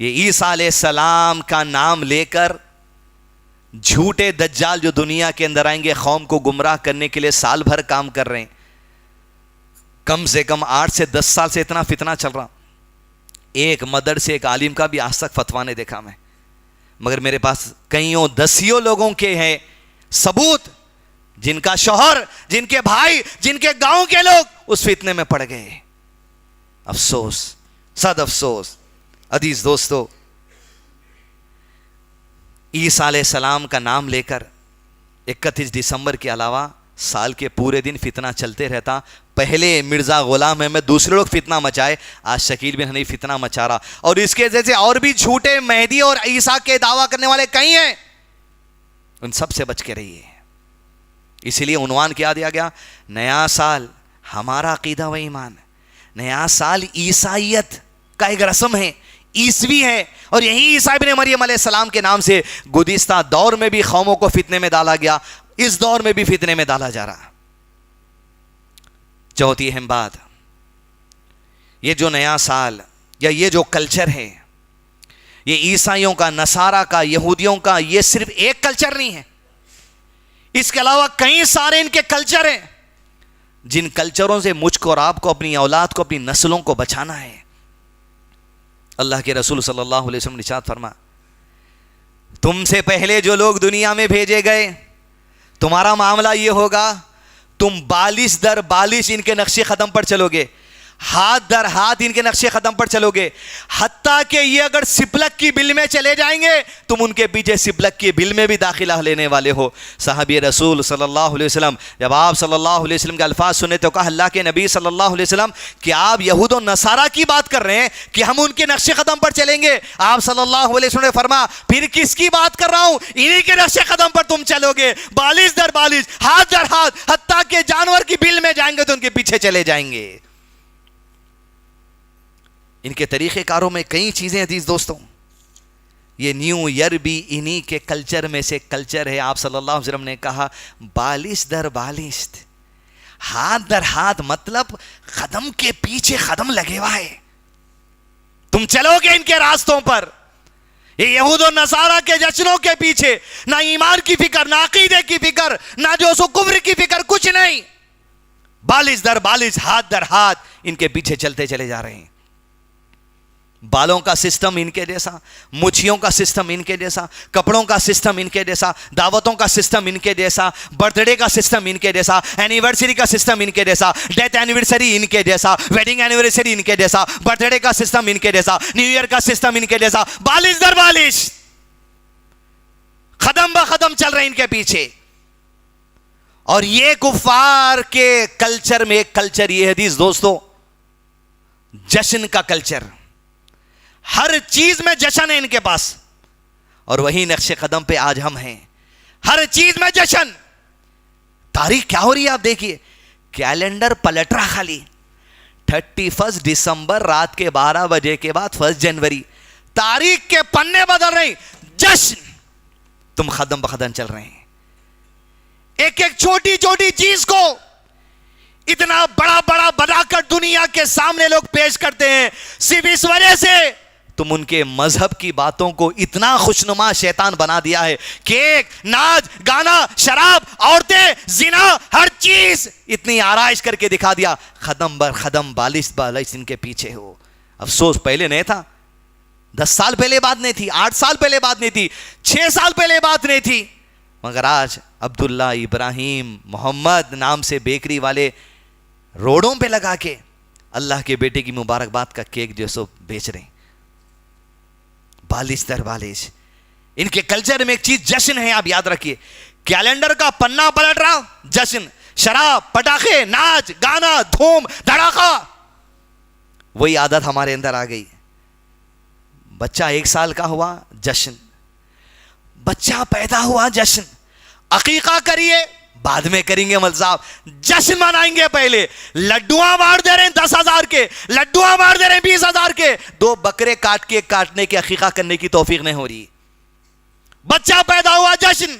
یہ عیسیٰ علیہ السلام کا نام لے کر جھوٹے دجال جو دنیا کے اندر آئیں گے قوم کو گمراہ کرنے کے لیے سال بھر کام کر رہے ہیں. کم سے کم 8 سے 10 سال سے اتنا فتنہ چل رہا. ایک مدرسے ایک عالم کا بھی آج تک فتویٰ نہیں دیکھا میں, مگر میرے پاس کئیوں دسیوں لوگوں کے ہیں ثبوت جن کا شوہر, جن کے بھائی, جن کے گاؤں کے لوگ اس فتنے میں پڑ گئے. افسوس, صد افسوس. عزیز دوستو, عیسیٰ علیہ السلام کا نام لے کر 31 دسمبر کے علاوہ سال کے پورے دن فتنہ چلتے رہتا. پہلے مرزا غلام احمد دوسرے لوگ فتنہ مچائے, آج شکیل بن حنیف فتنہ مچا رہا. اور اس کے جیسے اور بھی جھوٹے مہدی اور عیسیٰ کے دعویٰ کرنے والے کئی ہیں, ان سب سے بچ کے رہیے. اسی لیے عنوان کیا دیا گیا, نیا سال ہمارا عقیدہ و ایمان. نیا سال عیسائیت کا ایک رسم ہے, عیسوی ہے, اور یہی عیسیٰ ابن مریم علیہ السلام کے نام سے گزشتہ دور میں بھی قوموں کو فتنے میں ڈالا گیا, اس دور میں بھی فتنے میں ڈالا جا رہا. چوتھی اہم بات, یہ جو نیا سال یا یہ جو کلچر ہے, یہ عیسائیوں کا, نصارہ کا, یہودیوں کا, یہ صرف ایک کلچر نہیں ہے. اس کے علاوہ کئی سارے ان کے کلچر ہیں, جن کلچروں سے مجھ کو اور آپ کو, اپنی اولاد کو, اپنی نسلوں کو بچانا ہے. اللہ کے رسول صلی اللہ علیہ وسلم نے ارشاد فرما, تم سے پہلے جو لوگ دنیا میں بھیجے گئے, تمہارا معاملہ یہ ہوگا, تم 42 در 42 ان کے نقش قدم پر چلو گے, ہاتھ در ہاتھ ان کے نقش قدم پر چلو گے, حتیٰ کہ یہ اگر سپلک کی بل میں چلے جائیں گے تم ان کے پیچھے سپلک کی بل میں بھی داخلہ لینے والے ہو. صحابی رسول صلی اللہ علیہ وسلم جب آپ صلی اللہ علیہ وسلم کے الفاظ سنے تو کہا, اللہ کے نبی صلی اللہ علیہ وسلم کہ آپ یہود و نصارہ کی بات کر رہے ہیں کہ ہم ان کے نقش قدم پر چلیں گے؟ آپ صلی اللہ علیہ وسلم نے فرمایا, پھر کس کی بات کر رہا ہوں, انہی کے نقش قدم پر تم چلو گے, 42 در 42, ہاتھ در ہاتھ, حتیٰ کہ جانور کی بل میں جائیں گے تو ان کے پیچھے چلے جائیں گے. ان کے طریقہ کاروں میں کئی چیزیں عزیز دوستوں. یہ نیو ایئر بھی انہی کے کلچر میں سے کلچر ہے. آپ صلی اللہ علیہ وسلم نے کہا 42 در 42, ہاتھ در ہاتھ, مطلب قدم کے پیچھے قدم لگے ہوا ہے, تم چلو گے ان کے راستوں پر. یہ یہود و نصارہ کے جشنوں کے پیچھے نہ ایمان کی فکر, نہ عقیدے کی فکر, نہ جو سو کفر کی فکر, کچھ نہیں. 42 در 42, ہاتھ در ہاتھ ان کے پیچھے چلتے چلے جا رہے ہیں. بالوں کا سسٹم ان کے جیسا, مچھیوں کا سسٹم ان کے جیسا, کپڑوں کا سسٹم ان کے جیسا, دعوتوں کا سسٹم ان کے جیسا, برتھ ڈے کا سسٹم ان کے جیسا, اینیورسری کا سسٹم ان کے جیسا, ڈیتھ اینیورسری ان کے جیسا, ویڈنگ اینیورسری ان کے جیسا, برتھ ڈے کا سسٹم ان کے جیسا, نیو ایئر کا سسٹم ان کے جیسا. 42 در 42 قدم بہ قدم چل رہے ہیں ان کے پیچھے. اور یہ کفار کے کلچر میں ایک کلچر یہ حدیث دوستو, جشن کا کلچر. ہر چیز میں جشن ہے ان کے پاس, اور وہی نقش قدم پہ آج ہم ہیں. ہر چیز میں جشن. تاریخ کیا ہو رہی ہے آپ دیکھیے, کیلنڈر پلٹ رہا خالی. 31 دسمبر رات کے 12 بجے کے بعد 1 جنوری, تاریخ کے پنے بدل رہے, جشن. تم قدم بقدم چل رہے ہیں. ایک ایک چھوٹی چھوٹی چیز کو اتنا بڑا بڑا بنا کر دنیا کے سامنے لوگ پیش کرتے ہیں, صرف اس وجہ سے تم ان کے مذہب کی باتوں کو اتنا خوشنما شیطان بنا دیا ہے کہ ایک ناچ, گانا, شراب, عورتیں, زنا, ہر چیز اتنی آرائش کر کے دکھا دیا. قدم بر قدم 42 42 ان کے پیچھے ہو. افسوس پہلے نہیں تھا, 10 سال پہلے بات نہیں تھی, 8 سال پہلے بات نہیں تھی, 6 سال پہلے بات نہیں تھی, مگر آج عبداللہ, ابراہیم, محمد نام سے بیکری والے روڈوں پہ لگا کے اللہ کے بیٹے کی مبارکباد کا کیک جو سو بیچ رہے ہیں. 42 در 42 ان کے کلچر میں ایک چیز جشن ہے. آپ یاد رکھیے, کیلنڈر کا پنا پلٹ رہا, جشن, شراب, پٹاخے, ناچ, گانا, دھوم دھڑاکا. وہی عادت ہمارے اندر آ گئی. بچہ 1 سال کا ہوا, جشن. بچہ پیدا ہوا, جشن. عقیقہ کریے, بعد میں کریں گے مل صاحب, جشن منائیں گے. پہلے لڈوਆਂ مار دے رہے ہیں 10,000 کے, لڈوਆਂ مار دے رہے ہیں 20,000 کے, 2 بکرے کاٹنے کے عقیقہ کرنے کی توفیق نہیں ہو رہی. بچہ پیدا ہوا, جشن.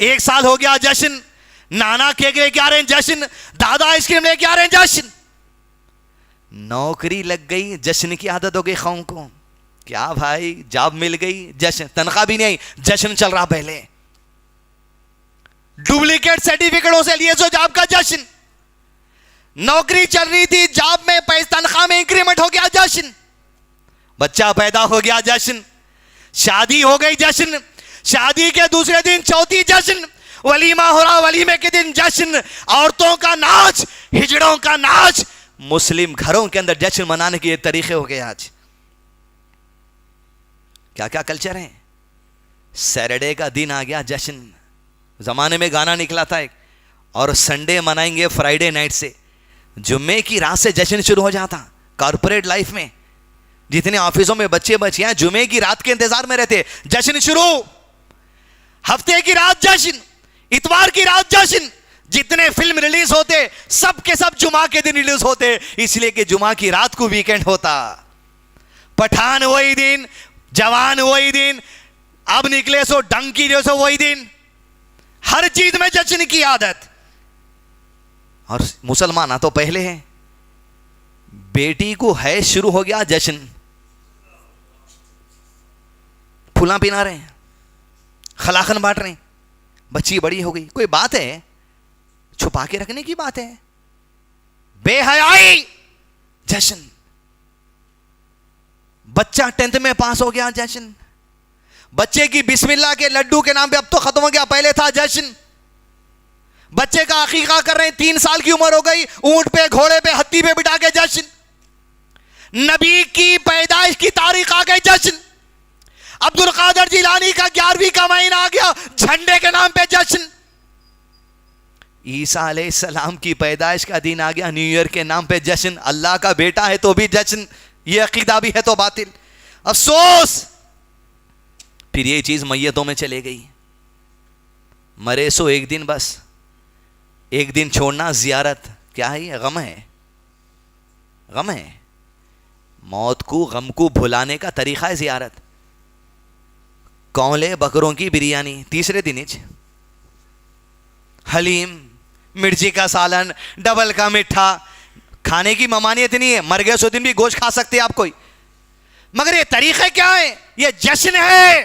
1 سال ہو گیا, جشن. نانا کیک لے کے آ رہے ہیں, جشن. دادا آئس کریم لے کے آ رہے ہیں, جشن. نوکری لگ گئی, جشن کی عادت ہو گئی قوم کو. کیا بھائی جاب مل گئی, جشن, تنخواہ بھی نہیں آئی, جشن چل رہا پہلے, ڈپلیکیٹ سرٹیفکیٹوں سے لیے سو جاب کا جشن, نوکری چل رہی تھی جاب میں پیسہ تنخواہ میں انکریمنٹ ہو گیا جشن, بچہ پیدا ہو گیا جشن, شادی ہو گئی جشن, شادی کے دوسرے دن چوتھی جشن, ولیمہ ہو رہا ولیمے کے دن جشن, عورتوں کا ناچ, ہجڑوں کا ناچ. مسلم گھروں کے اندر جشن منانے کے یہ طریقے ہو گئے آج. کیا کیا کلچر ہے. سیٹرڈے کا دن آ گیا جشن, زمانے میں گانا نکلا تھا ایک, اور سنڈے منائیں گے فرائیڈے نائٹ سے, جمعے کی رات سے جشن شروع ہو جاتا. کارپوریٹ لائف میں جتنے آفسوں میں بچے بچیاں جمعے کی رات کے انتظار میں رہتے, جشن شروع, ہفتے کی رات جشن, اتوار کی رات جشن, جتنے فلم ریلیز ہوتے سب کے سب جمعہ کے دن ریلیز ہوتے, اس لیے کہ جمعہ کی رات کو ویکینڈ ہوتا. پٹھان وہی دن, جوان وہی دن, اب نکلے سو ڈنکی جو سو وہی دن, ہر چیز میں جشن کی عادت. اور مسلمان تو پہلے ہیں, بیٹی کو ہے شروع ہو گیا جشن, پھولاں پہنا رہے ہیں, خلاخن بانٹ رہے ہیں, بچی بڑی ہو گئی, کوئی بات ہے چھپا کے رکھنے کی بات ہے, بے حیائی جشن. بچہ 10th میں پاس ہو گیا جشن, بچے کی بسم اللہ کے لڈو کے نام پہ, اب تو ختم ہو گیا, پہلے تھا جشن. بچے کا عقیقہ کر رہے ہیں, 3 سال کی عمر ہو گئی, اونٹ پہ, گھوڑے پہ, ہتھی پہ بٹھا کے جشن. نبی کی پیدائش کی تاریخ آ گئی جشن. عبد القادر جیلانی کا 11ویں کا مہینہ آ گیا, جھنڈے کے نام پہ جشن. عیسیٰ علیہ السلام کی پیدائش کا دن آ گیا, نیو ایئر کے نام پہ جشن. اللہ کا بیٹا ہے تو بھی جشن, یہ عقیدہ بھی ہے تو باطل. افسوس پھر یہ چیز میتوں میں چلے گئی. مرے سو ایک دن, بس ایک دن چھوڑنا زیارت. کیا ہے یہ؟ غم ہے, غم ہے. موت کو, غم کو بھلانے کا طریقہ ہے زیارت. کونلے بکروں کی بریانی تیسرے دن, حلیم, مرچی کا سالن, ڈبل کا میٹھا. کھانے کی ممانعت نہیں ہے, مر گئے سو دن بھی گوشت کھا سکتے آپ کوئی, مگر یہ طریقے کیا ہے؟ یہ جشن ہے,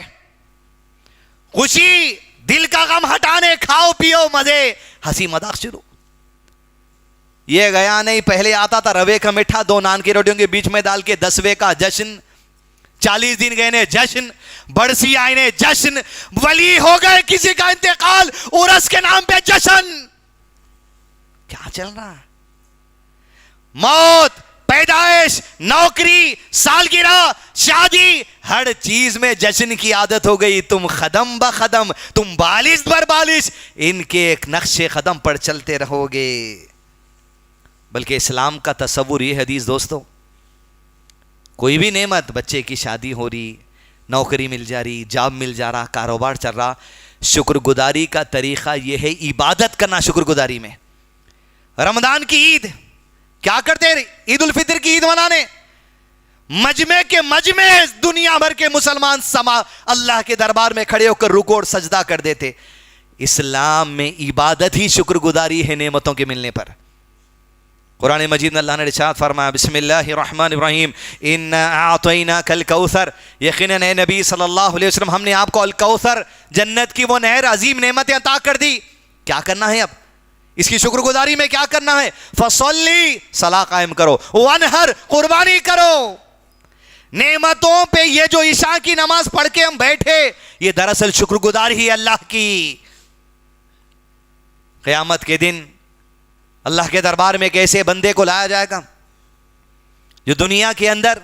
خوشی, دل کا غم ہٹانے, کھاؤ پیو مزے, ہنسی مذاق شروع. یہ گیا نہیں, پہلے آتا تھا روے کا میٹھا 2 نان کی روٹیوں کے بیچ میں ڈال کے, 10ویں کا جشن. 40 دن گئے نے جشن, برسی آئے نے جشن, ولی ہو گئے کسی کا انتقال, عرس کے نام پہ جشن. کیا چل رہا ہے؟ موت, پیدائش, نوکری, سالگرہ, شادی, ہر چیز میں جشن کی عادت ہو گئی. تم قدم بقدم, تم بالش بر بالش ان کے ایک نقش قدم پر چلتے رہو گے. بلکہ اسلام کا تصور یہ حدیث دوستو, کوئی بھی نعمت, بچے کی شادی ہو رہی, نوکری مل جا رہی, جاب مل جا رہا, کاروبار چل رہا, شکر گزاری کا طریقہ یہ ہے عبادت کرنا. شکر گزاری میں رمضان کی عید کیا کرتے ہیں؟ عید الفطر کی عید منانے مجمع کے مجمع دنیا بھر کے مسلمان سما اللہ کے دربار میں کھڑے ہو کر رکوع اور سجدہ کر دیتے. اسلام میں عبادت ہی شکر گزاری ہے نعمتوں کے ملنے پر. قرآن مجید میں اللہ نے ارشاد فرمایا, بسم اللہ الرحمن الرحیم, انا اعطیناک الکوثر, یقیناً اے نبی صلی اللہ علیہ وسلم ہم نے آپ کو الکوثر, جنت کی وہ نہر, عظیم نعمتیں عطا کر دی. کیا کرنا ہے اب اس کی شکر گزاری میں؟ کیا کرنا ہے؟ فصلی, صلاح قائم کرو, وانحر, قربانی کرو. نعمتوں پہ یہ جو عشاء کی نماز پڑھ کے ہم بیٹھے, یہ دراصل شکر گزاری ہی اللہ کی. قیامت کے دن اللہ کے دربار میں ایک ایسے بندے کو لایا جائے گا جو دنیا کے اندر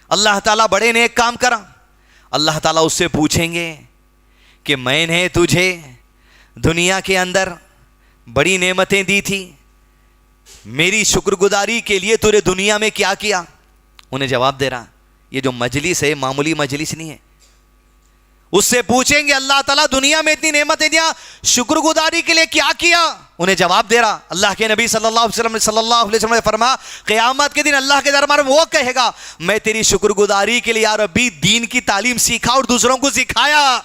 اللہ تعالیٰ بڑے نیک کام کرا. اللہ تعالیٰ اس سے پوچھیں گے کہ میں نے تجھے دنیا کے اندر بڑی نعمتیں دی تھی, میری شکر گزاری کے لیے تو نے دنیا میں کیا کیا؟ انہیں جواب دے رہا, یہ جو مجلس ہے معمولی مجلس نہیں ہے. اس سے پوچھیں گے اللہ تعالیٰ دنیا میں اتنی نعمتیں دیا, شکر گزاری کے لیے کیا کیا؟ انہیں جواب دے رہا. اللہ کے نبی صلی اللہ علیہ وسلم نے فرمایا, قیامت کے دن اللہ کے دربار میں وہ کہے گا, میں تیری شکر گزاری کے لیے یا ربی دین کی تعلیم سیکھا اور دوسروں کو سکھایا.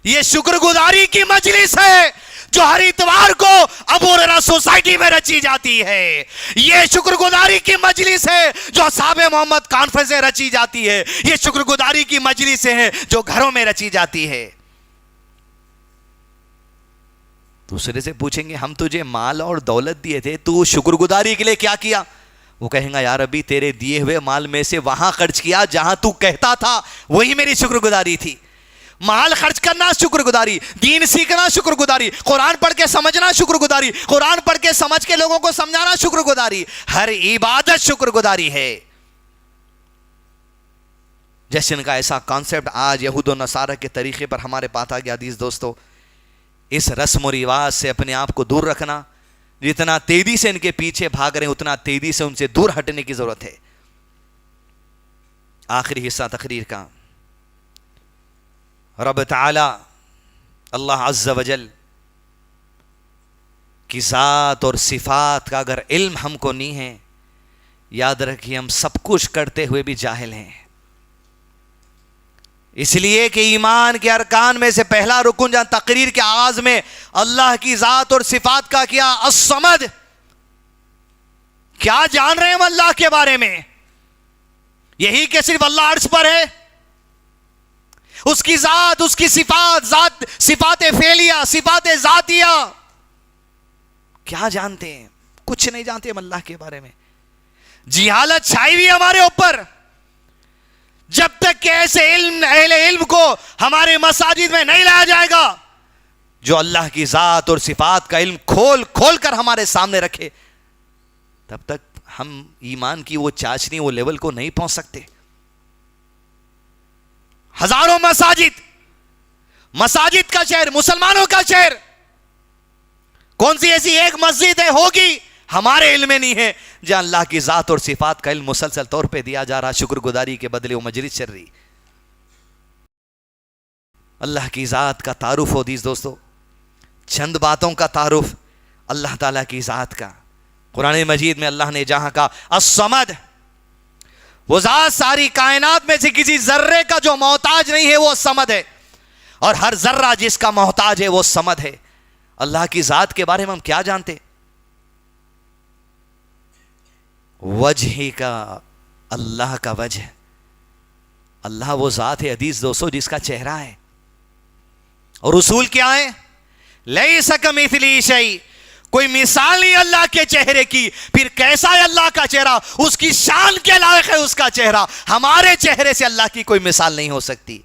یہ شکر گزاری کی مجلس ہے. جو ہر اتوار کو ابو ہریرہ سوسائٹی میں رچی جاتی ہے. یہ شکر گزاری کی مجلس ہے جو اصحاب محمد کانفرنس میں رچی جاتی ہے. یہ شکر گزاری کی مجلسیں ہیں جو گھروں میں رچی جاتی ہے. دوسرے سے پوچھیں گے ہم تجھے مال اور دولت دیے تھے, تو شکر گزاری کے لیے کیا کیا؟ وہ کہیں گا یا ربی تیرے دیے ہوئے مال میں سے وہاں خرچ کیا جہاں تو کہتا تھا, وہی میری شکر گزاری تھی. مال خرچ کرنا شکر گزاری, دین سیکھنا شکر گزاری, قرآن پڑھ کے سمجھنا شکر گزاری, قرآن پڑھ کے سمجھ کے لوگوں کو سمجھانا شکر گزاری. ہر عبادت شکر گزاری ہے. جشن کا ایسا کانسیپٹ آج یہود و نصارہ کے طریقے پر ہمارے پاس آ گیا. عزیز دوستو, اس رسم و رواج سے اپنے آپ کو دور رکھنا. جتنا تیزی سے ان کے پیچھے بھاگ رہے ہیں اتنا تیزی سے ان سے دور ہٹنے کی ضرورت ہے. آخری حصہ تقریر کا, رب تعالی اللہ عز و جل کی ذات اور صفات کا اگر علم ہم کو نہیں ہے, یاد رکھیے ہم سب کچھ کرتے ہوئے بھی جاہل ہیں. اس لیے کہ ایمان کے ارکان میں سے پہلا رکن جہاں تقریر کے آغاز میں اللہ کی ذات اور صفات کا کیا, الصمد. کیا جان رہے ہیں ہم اللہ کے بارے میں؟ یہی کہ صرف اللہ عرش پر ہے, اس کی ذات, اس کی صفات, صفات فعلیہ, صفات ذاتیہ. کیا جانتے ہیں؟ کچھ نہیں جانتے ہم اللہ کے بارے میں. جہالت چھائی ہوئی ہمارے اوپر. جب تک کہ ایسے اہل علم کو ہمارے مساجد میں نہیں لایا جائے گا جو اللہ کی ذات اور صفات کا علم کھول کھول کر ہمارے سامنے رکھے, تب تک ہم ایمان کی وہ چاشنی, وہ لیول کو نہیں پہنچ سکتے. ہزاروں مساجد کا شہر, مسلمانوں کا شہر, کون سی ایسی ایک مسجد ہے ہوگی ہمارے علم میں نہیں ہے جہاں اللہ کی ذات اور صفات کا علم مسلسل طور پہ دیا جا رہا, شکر گزاری کے بدلے وہ مجلس چل رہی. اللہ کی ذات کا تعارف ہو. عزیز دوستو, چند باتوں کا تعارف اللہ تعالیٰ کی ذات کا. قرآن مجید میں اللہ نے جہاں کہا الصمد, وہ ذات ساری کائنات میں سے کسی ذرے کا جو محتاج نہیں ہے وہ صمد ہے, اور ہر ذرہ جس کا محتاج ہے وہ صمد ہے. اللہ کی ذات کے بارے میں ہم کیا جانتے؟ وجہ کا, اللہ کا وجہ. اللہ وہ ذات ہے عزیز دوستو جس کا چہرہ ہے, اور اصول کیا ہے؟ لیس کمثلہ شیء, کوئی مثال نہیں اللہ کے چہرے کی. پھر کیسا ہے اللہ کا چہرہ؟ اس کی شان کے لائق ہے اس کا چہرہ. ہمارے چہرے سے اللہ کی کوئی مثال نہیں ہو سکتی.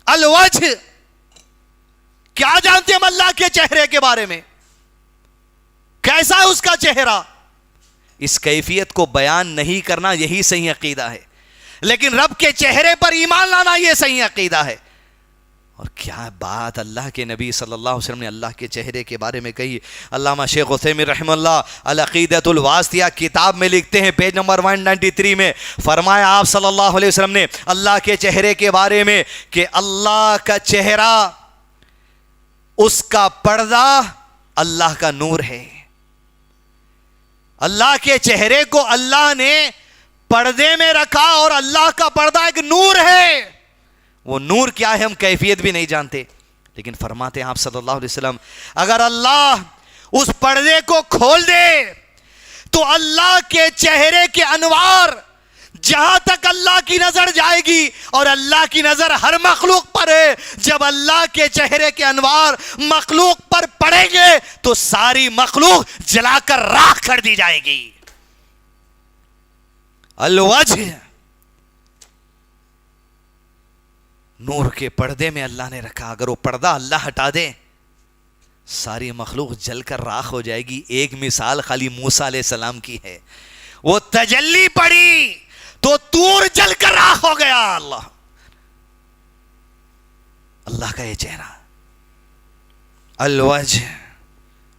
الوجہ, کیا جانتے ہم اللہ کے چہرے کے بارے میں؟ کیسا ہے اس کا چہرہ؟ اس کیفیت کو بیان نہیں کرنا یہی صحیح عقیدہ ہے, لیکن رب کے چہرے پر ایمان لانا یہ صحیح عقیدہ ہے. اور کیا بات اللہ کے نبی صلی اللہ علیہ وسلم نے اللہ کے چہرے کے بارے میں کہی. علامہ شیخ عثیمین رحمہ اللہ العقیدۃ الواسطیہ کتاب میں لکھتے ہیں, پیج نمبر 193 میں, فرمایا آپ صلی اللہ علیہ وسلم نے اللہ کے چہرے کے بارے میں کہ اللہ کا چہرہ, اس کا پردہ اللہ کا نور ہے. اللہ کے چہرے کو اللہ نے پردے میں رکھا, اور اللہ کا پردہ ایک نور ہے. وہ نور کیا ہے ہم کیفیت بھی نہیں جانتے, لیکن فرماتے ہیں آپ صلی اللہ علیہ وسلم اگر اللہ اس پردے کو کھول دے تو اللہ کے چہرے کے انوار جہاں تک اللہ کی نظر جائے گی, اور اللہ کی نظر ہر مخلوق پر ہے, جب اللہ کے چہرے کے انوار مخلوق پر پڑیں گے تو ساری مخلوق جلا کر راکھ کر دی جائے گی. الوجہ, نور کے پردے میں اللہ نے رکھا. اگر وہ پردہ اللہ ہٹا دے ساری مخلوق جل کر راکھ ہو جائے گی. ایک مثال خالی موسیٰ علیہ السلام کی ہے, وہ تجلی پڑی تو طور جل کر راکھ ہو گیا. اللہ کا یہ چہرہ, الوجہ,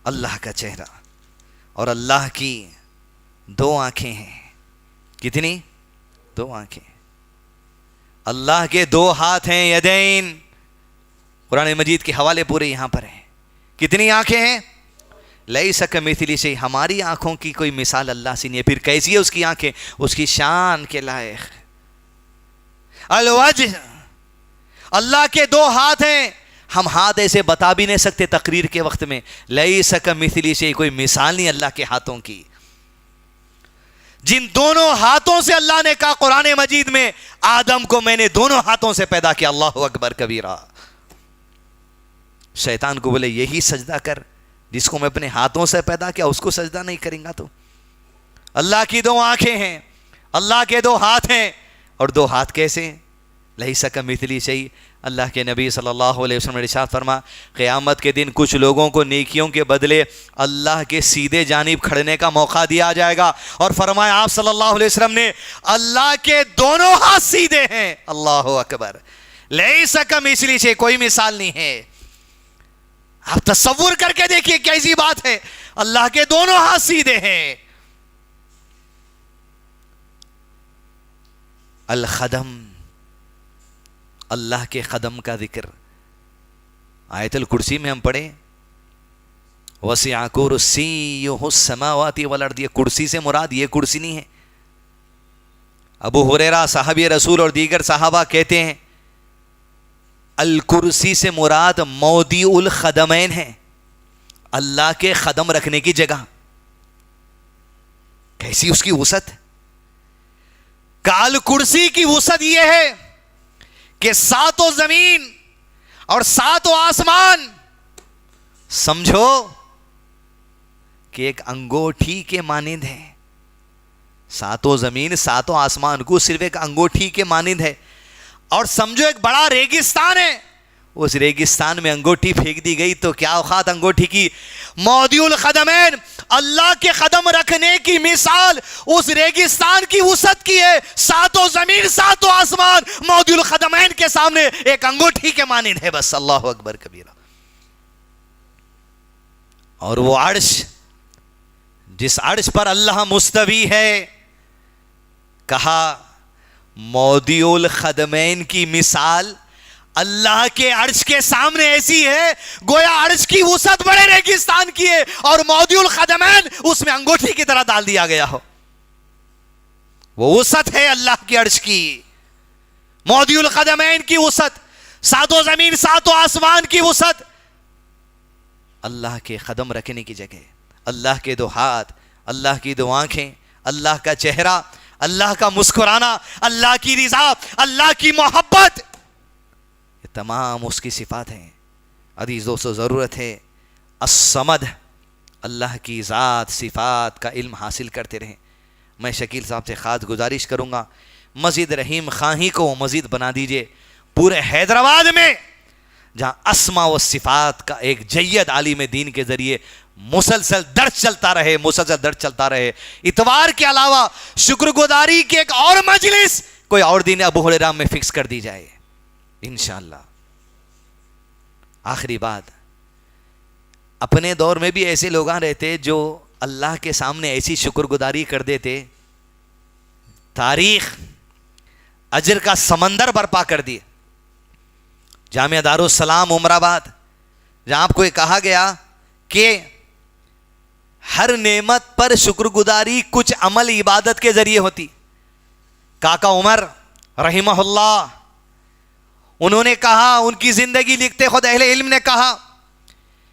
اللہ کا چہرہ. اور اللہ کی دو آنکھیں ہیں. کتنی؟ دو آنکھیں. اللہ کے دو ہاتھ ہیں, یدین. قرآن مجید کے حوالے پورے یہاں پر ہیں. کتنی آنکھیں ہیں؟ لیس کمثلہ شیء, ہماری آنکھوں کی کوئی مثال اللہ سے نہیں ہے. پھر کیسی ہے اس کی آنکھیں؟ اس کی شان کے لائق. الوجہ, اللہ کے دو ہاتھ ہیں, ہم ہاتھ ایسے بتا بھی نہیں سکتے تقریر کے وقت میں، لیس کمثلہ شیء، کوئی مثال نہیں اللہ کے ہاتھوں کی. جن دونوں ہاتھوں سے اللہ نے کہا قرآن مجید میں، آدم کو میں نے دونوں ہاتھوں سے پیدا کیا. اللہ اکبر کبیرہ. شیطان کو بولے یہی سجدہ کر جس کو میں اپنے ہاتھوں سے پیدا کیا، اس کو سجدہ نہیں کریں گا تو؟ اللہ کی 2 آنکھیں ہیں، اللہ کے 2 ہاتھ ہیں، اور 2 ہاتھ کیسے ہیں؟ لیس کمثلہ شیء. اللہ کے نبی صلی اللہ علیہ وسلم نے ارشاد فرما، قیامت کے دن کچھ لوگوں کو نیکیوں کے بدلے اللہ کے سیدھے جانب کھڑنے کا موقع دیا جائے گا، اور فرمایا آپ صلی اللہ علیہ وسلم نے، اللہ کے دونوں ہاتھ سیدھے ہیں. اللہ اکبر. لیس کمثلہ شیء، کوئی مثال نہیں ہے. آپ تصور کر کے دیکھیے کیسی بات ہے، اللہ کے دونوں ہاتھ سیدھے ہیں. الخدم، اللہ کے قدم کا ذکر آیت الکرسی میں ہم پڑھیں، وسع کرسیہ السماوات والارض. یہ کرسی سے مراد یہ کرسی نہیں ہے. ابو ہریرہ صحابی رسول اور دیگر صحابہ کہتے ہیں الکرسی سے مراد موضع القدمین ہے، اللہ کے قدم رکھنے کی جگہ. کیسی اس کی وسعت؟ کال کرسی کی وسعت یہ ہے کہ 7 زمین اور 7 آسمان سمجھو کہ ایک انگوٹھی کے مانند ہے. 7 زمین 7 آسمان کو صرف ایک انگوٹھی کے مانند ہے. اور سمجھو ایک بڑا ریگستان ہے، اس ریگستان میں انگوٹھی پھینک دی گئی تو کیا اوقات انگوٹھی کی؟ موضع القدمین، اللہ کے قدم رکھنے کی مثال اس ریگستان کی وسعت کی ہے. 7 زمین 7 آسمان موضع القدمین کے سامنے ایک انگوٹھی کے مانند ہے بس. اللہ اکبر کبیرہ. اور وہ عرش، جس عرش پر اللہ مستوی ہے، کہا موضع القدمین کی مثال اللہ کے عرش کے سامنے ایسی ہے گویا عرش کی وسعت بڑے ریگستان کی ہے اور موضع القدمین اس میں انگوٹھی کی طرح ڈال دیا گیا ہو. وہ وسعت ہے اللہ کی عرش کی، موضع القدمین کی وسعت، 7 زمین 7 آسمان کی وسعت، اللہ کے قدم رکھنے کی جگہ، اللہ کے 2 ہاتھ، اللہ کی 2 آنکھیں، اللہ کا چہرہ، اللہ کا مسکرانا، اللہ کی رضا، اللہ کی محبت، یہ تمام اس کی صفات ہیں. عزیز دوستو، ضرورت ہے الصمد، اللہ کی ذات صفات کا علم حاصل کرتے رہیں. میں شکیل صاحب سے خاص گزارش کروں گا مسجد رحیم خاہی کو مزید بنا دیجئے. پورے حیدرآباد میں جہاں اسماء و صفات کا ایک جید عالم دین کے ذریعے مسلسل درس چلتا رہے. اتوار کے علاوہ شکر گزاری کی ایک اور مجلس کوئی اور دن ابو ہریرہ میں فکس کر دی جائے انشاءاللہ. آخری بات، اپنے دور میں بھی ایسے لوگ رہتے جو اللہ کے سامنے ایسی شکر گزاری کر دیتے، تاریخ اجر کا سمندر برپا کر دیے. جامعہ دارالسلام عمر آباد، جہاں آپ کو یہ کہا گیا کہ ہر نعمت پر شکر گزاری کچھ عمل عبادت کے ذریعے ہوتی. کاکا عمر رحمہ اللہ، انہوں نے کہا، ان کی زندگی لکھتے خود اہل علم نے کہا،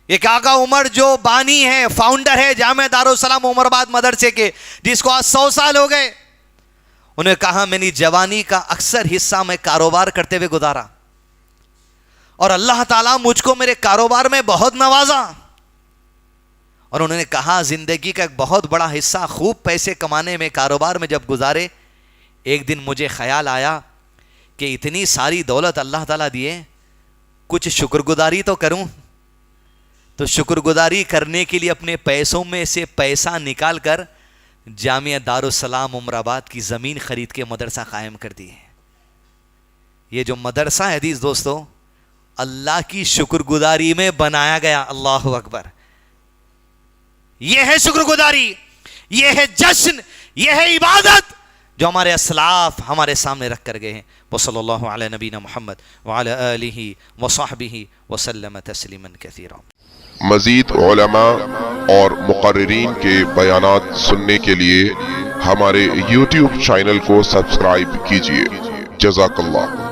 یہ کاکا عمر جو بانی ہے، فاؤنڈر ہے جامعہ دارالسلام عمر آباد مدرسے کے، جس کو آج 100 سال ہو گئے، انہوں نے کہا میں نے جوانی کا اکثر حصہ میں کاروبار کرتے ہوئے گزارا اور اللہ تعالیٰ مجھ کو میرے کاروبار میں بہت نوازا. اور انہوں نے کہا زندگی کا ایک بہت بڑا حصہ خوب پیسے کمانے میں، کاروبار میں جب گزارے، ایک دن مجھے خیال آیا کہ اتنی ساری دولت اللہ تعالیٰ دیے، کچھ شکر گزاری تو کروں. تو شکر گزاری کرنے کے لیے اپنے پیسوں میں سے پیسہ نکال کر جامعہ دارالسلام عمر آباد کی زمین خرید کے مدرسہ قائم کر دی ہے. یہ جو مدرسہ ہے عزیز دوستو، اللہ کی شکر گزاری میں بنایا گیا. اللہ اکبر. یہ ہے شکر گزاری، یہ ہے جشن، یہ ہے عبادت جو ہمارے اسلاف ہمارے سامنے رکھ کر گئے ہیں. وصلی اللہ علی نبینا محمد وعلی آلہ وصحبہ وسلم تسلیما کثیرا. مزید علماء اور مقررین کے بیانات سننے کے لیے ہمارے YouTube چینل کو سبسکرائب کیجیے. جزاک اللہ.